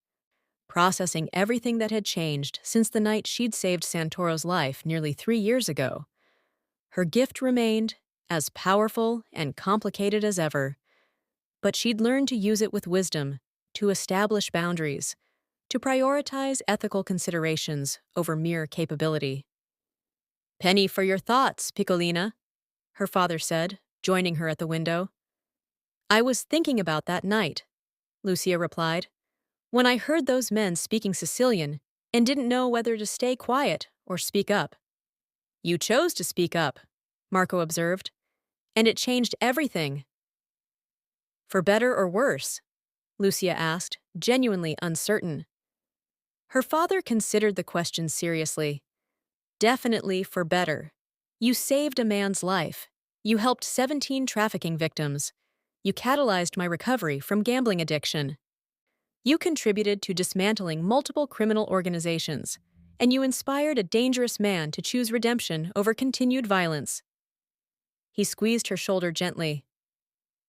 processing everything that had changed since the night she'd saved Santoro's life nearly 3 years ago. Her gift remained as powerful and complicated as ever, but she'd learned to use it with wisdom, to establish boundaries, to prioritize ethical considerations over mere capability. "Penny for your thoughts, Piccolina," her father said, joining her at the window. "I was thinking about that night," Lucia replied, "when I heard those men speaking Sicilian and didn't know whether to stay quiet or speak up." "You chose to speak up," Marco observed, "and it changed everything." "For better or worse?" Lucia asked, genuinely uncertain. Her father considered the question seriously. "Definitely for better. You saved a man's life. You helped 17 trafficking victims. You catalyzed my recovery from gambling addiction. You contributed to dismantling multiple criminal organizations, and you inspired a dangerous man to choose redemption over continued violence." He squeezed her shoulder gently.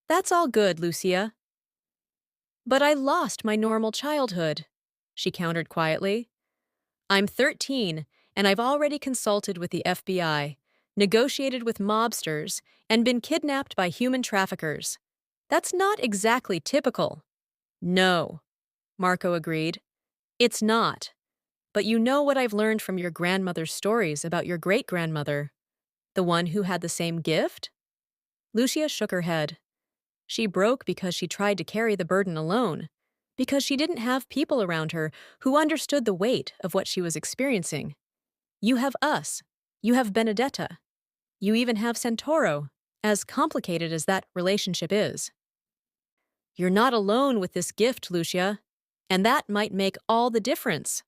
"That's all good, Lucia." "But I lost my normal childhood," she countered quietly. "I'm 13, and I've already consulted with the FBI, negotiated with mobsters, and been kidnapped by human traffickers. That's not exactly typical." "No," Marco agreed. "It's not. But you know what I've learned from your grandmother's stories about your great-grandmother, the one who had the same gift?" Lucia shook her head. She broke because she tried to carry the burden alone, because she didn't have people around her who understood the weight of what she was experiencing. You have us. You have Benedetta. You even have Santoro, as complicated as that relationship is. You're not alone with this gift, Lucia, and that might make all the difference.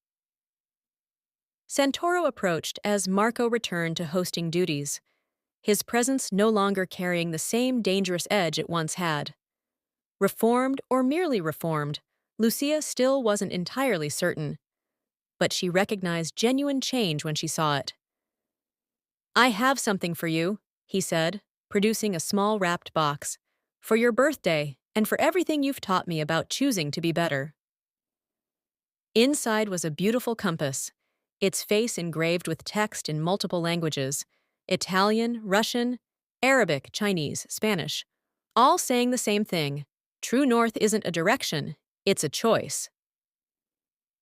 Santoro approached as Marco returned to hosting duties, his presence no longer carrying the same dangerous edge it once had. Reformed or merely reformed, Lucia still wasn't entirely certain, but she recognized genuine change when she saw it. "I have something for you," he said, producing a small wrapped box, "for your birthday and for everything you've taught me about choosing to be better." Inside was a beautiful compass, its face engraved with text in multiple languages: Italian, Russian, Arabic, Chinese, Spanish, all saying the same thing: true north isn't a direction, it's a choice.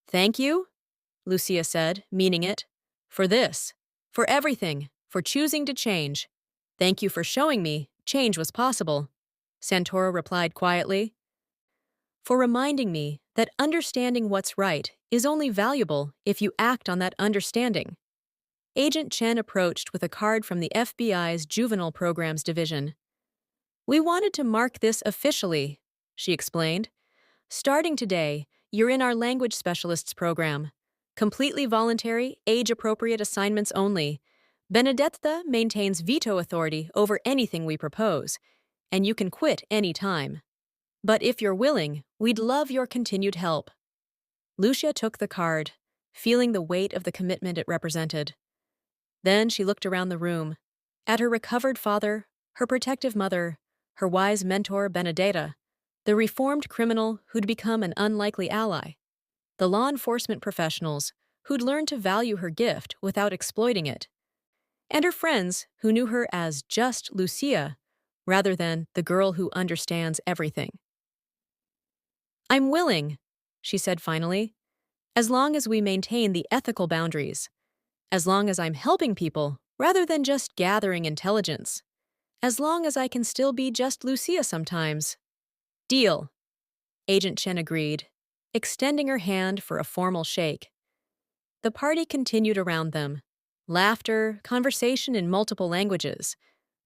"Thank you," Lucia said, meaning it, "for this, for everything, for choosing to change. Thank you for showing me change was possible," Santoro replied quietly. "For reminding me that understanding what's right is only valuable if you act on that understanding." Agent Chen approached with a card from the FBI's Juvenile Programs Division. "We wanted to mark this officially," she explained. "Starting today, you're in our language specialists program. Completely voluntary, age-appropriate assignments only. Benedetta maintains veto authority over anything we propose, and you can quit any time. But if you're willing, we'd love your continued help." Lucia took the card, feeling the weight of the commitment it represented. Then she looked around the room, at her recovered father, her protective mother, her wise mentor Benedetta, the reformed criminal who'd become an unlikely ally, the law enforcement professionals who'd learned to value her gift without exploiting it, and her friends who knew her as just Lucia rather than the girl who understands everything. "I'm willing," she said finally. As long as we maintain the ethical boundaries. As long as I'm helping people, rather than just gathering intelligence. As long as I can still be just Lucia sometimes. Deal. Agent Chen agreed, extending her hand for a formal shake. The party continued around them. Laughter, conversation in multiple languages,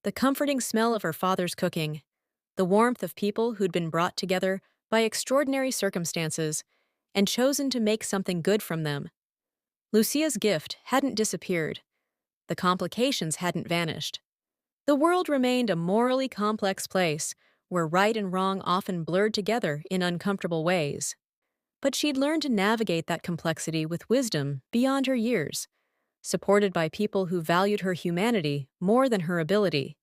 the comforting smell of her father's cooking, the warmth of people who'd been brought together by extraordinary circumstances and chosen to make something good from them. Lucia's gift hadn't disappeared. The complications hadn't vanished. The world remained a morally complex place where right and wrong often blurred together in uncomfortable ways. But she'd learned to navigate that complexity with wisdom beyond her years, supported by people who valued her humanity more than her ability.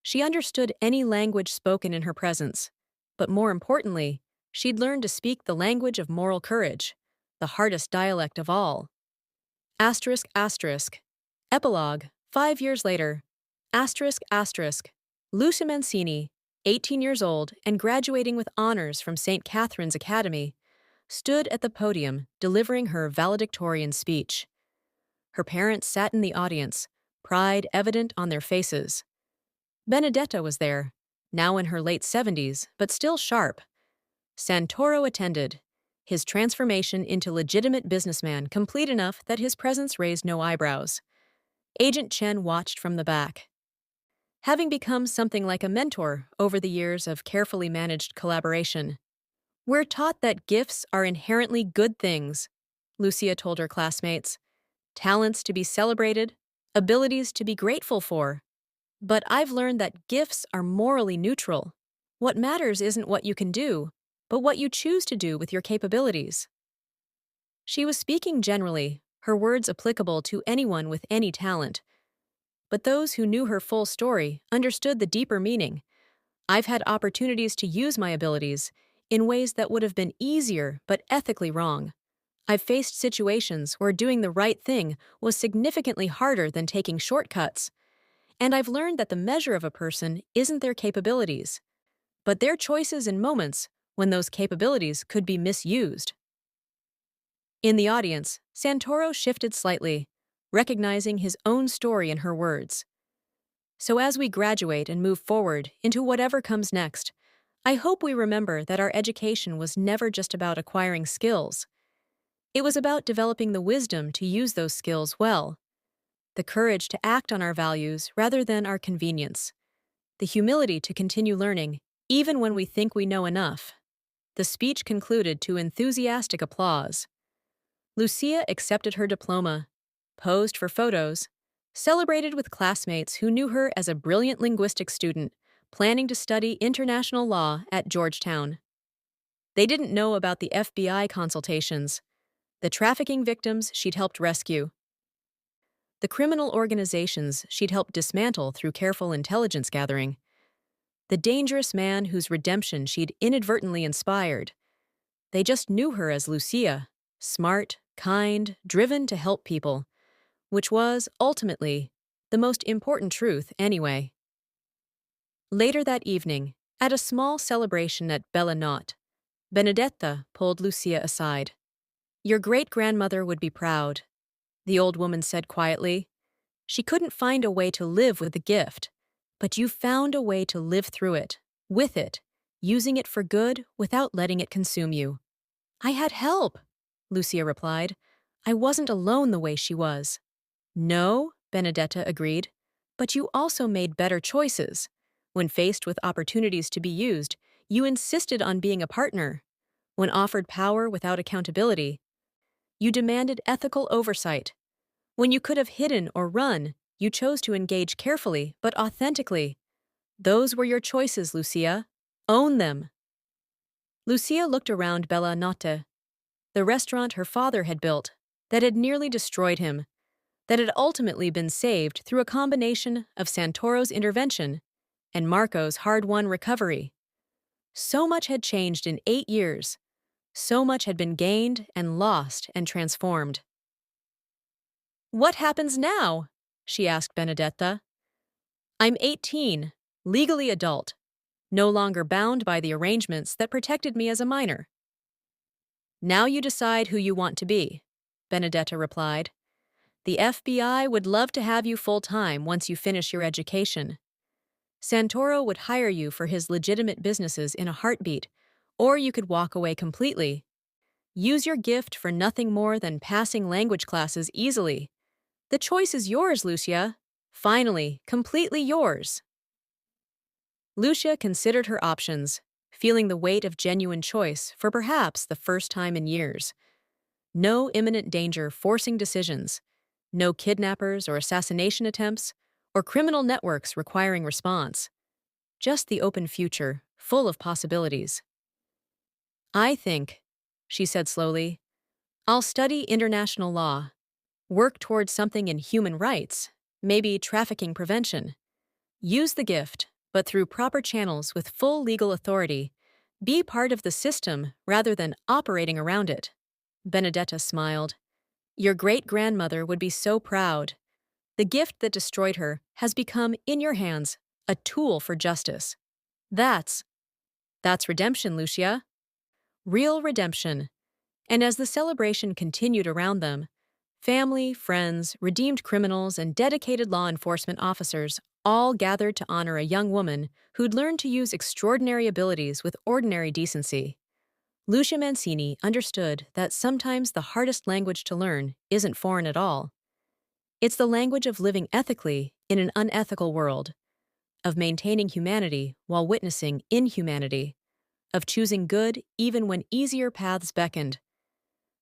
She understood any language spoken in her presence, but more importantly, she'd learned to speak the language of moral courage, the hardest dialect of all. Asterisk, asterisk. Epilogue, 5 years later. Asterisk, asterisk. Lucia Mancini, 18 years old and graduating with honors from St. Catherine's Academy, stood at the podium delivering her valedictorian speech. Her parents sat in the audience, pride evident on their faces. Benedetta was there, now in her late 70s, but still sharp. Santoro attended, his transformation into legitimate businessman complete enough that his presence raised no eyebrows. Agent Chen watched from the back. Having become something like a mentor over the years of carefully managed collaboration, we're taught that gifts are inherently good things, Lucia told her classmates. Talents to be celebrated, abilities to be grateful for. But I've learned that gifts are morally neutral. What matters isn't what you can do, but what you choose to do with your capabilities. She was speaking generally, her words applicable to anyone with any talent. But those who knew her full story understood the deeper meaning. I've had opportunities to use my abilities in ways that would have been easier but ethically wrong. I've faced situations where doing the right thing was significantly harder than taking shortcuts. And I've learned that the measure of a person isn't their capabilities, but their choices in moments when those capabilities could be misused. In the audience, Santoro shifted slightly, recognizing his own story in her words. So as we graduate and move forward into whatever comes next, I hope we remember that our education was never just about acquiring skills. It was about developing the wisdom to use those skills well, the courage to act on our values rather than our convenience, the humility to continue learning even when we think we know enough. The speech concluded to enthusiastic applause. Lucia accepted her diploma, posed for photos, celebrated with classmates who knew her as a brilliant linguistic student planning to study international law at Georgetown. They didn't know about the FBI consultations, the trafficking victims she'd helped rescue, the criminal organizations she'd helped dismantle through careful intelligence gathering, the dangerous man whose redemption she'd inadvertently inspired. They just knew her as Lucia, smart, kind, driven to help people, which was, ultimately, the most important truth anyway. Later that evening, at a small celebration at Bella Notte, Benedetta pulled Lucia aside. "Your great-grandmother would be proud," the old woman said quietly. "She couldn't find a way to live with the gift, but you found a way to live through it, with it, using it for good without letting it consume you." "I had help," Lucia replied. "I wasn't alone the way she was." "No," Benedetta agreed, "but you also made better choices. When faced with opportunities to be used, you insisted on being a partner. When offered power without accountability, you demanded ethical oversight. When you could have hidden or run, you chose to engage carefully but authentically. Those were your choices, Lucia. Own them." Lucia looked around Bella Notte, the restaurant her father had built, that had nearly destroyed him, that had ultimately been saved through a combination of Santoro's intervention and Marco's hard-won recovery. So much had changed in 8 years. So much had been gained and lost and transformed. "What happens now?" she asked Benedetta. "I'm 18, legally adult, no longer bound by the arrangements that protected me as a minor." Now you decide who you want to be, Benedetta replied. The FBI would love to have you full-time once you finish your education. Santoro would hire you for his legitimate businesses in a heartbeat, or you could walk away completely. Use your gift for nothing more than passing language classes easily. The choice is yours, Lucia. Finally, completely yours. Lucia considered her options, feeling the weight of genuine choice for perhaps the first time in years. No imminent danger forcing decisions, no kidnappers or assassination attempts, or criminal networks requiring response. Just the open future, full of possibilities. I think, she said slowly, I'll study international law, work towards something in human rights, maybe trafficking prevention. Use the gift, but through proper channels with full legal authority. Be part of the system rather than operating around it. Benedetta smiled. Your great-grandmother would be so proud. The gift that destroyed her has become, in your hands, a tool for justice. That's redemption, Lucia. Real redemption. And as the celebration continued around them, family, friends, redeemed criminals, and dedicated law enforcement officers all gathered to honor a young woman who'd learned to use extraordinary abilities with ordinary decency. Lucia Mancini understood that sometimes the hardest language to learn isn't foreign at all. It's the language of living ethically in an unethical world, of maintaining humanity while witnessing inhumanity, of choosing good even when easier paths beckoned.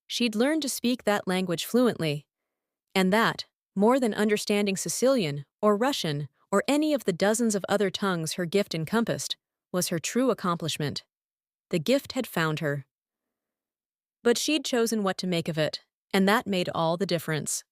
She'd learned to speak that language fluently, and that, more than understanding Sicilian or Russian or any of the dozens of other tongues her gift encompassed, was her true accomplishment. The gift had found her. But she'd chosen what to make of it, and that made all the difference.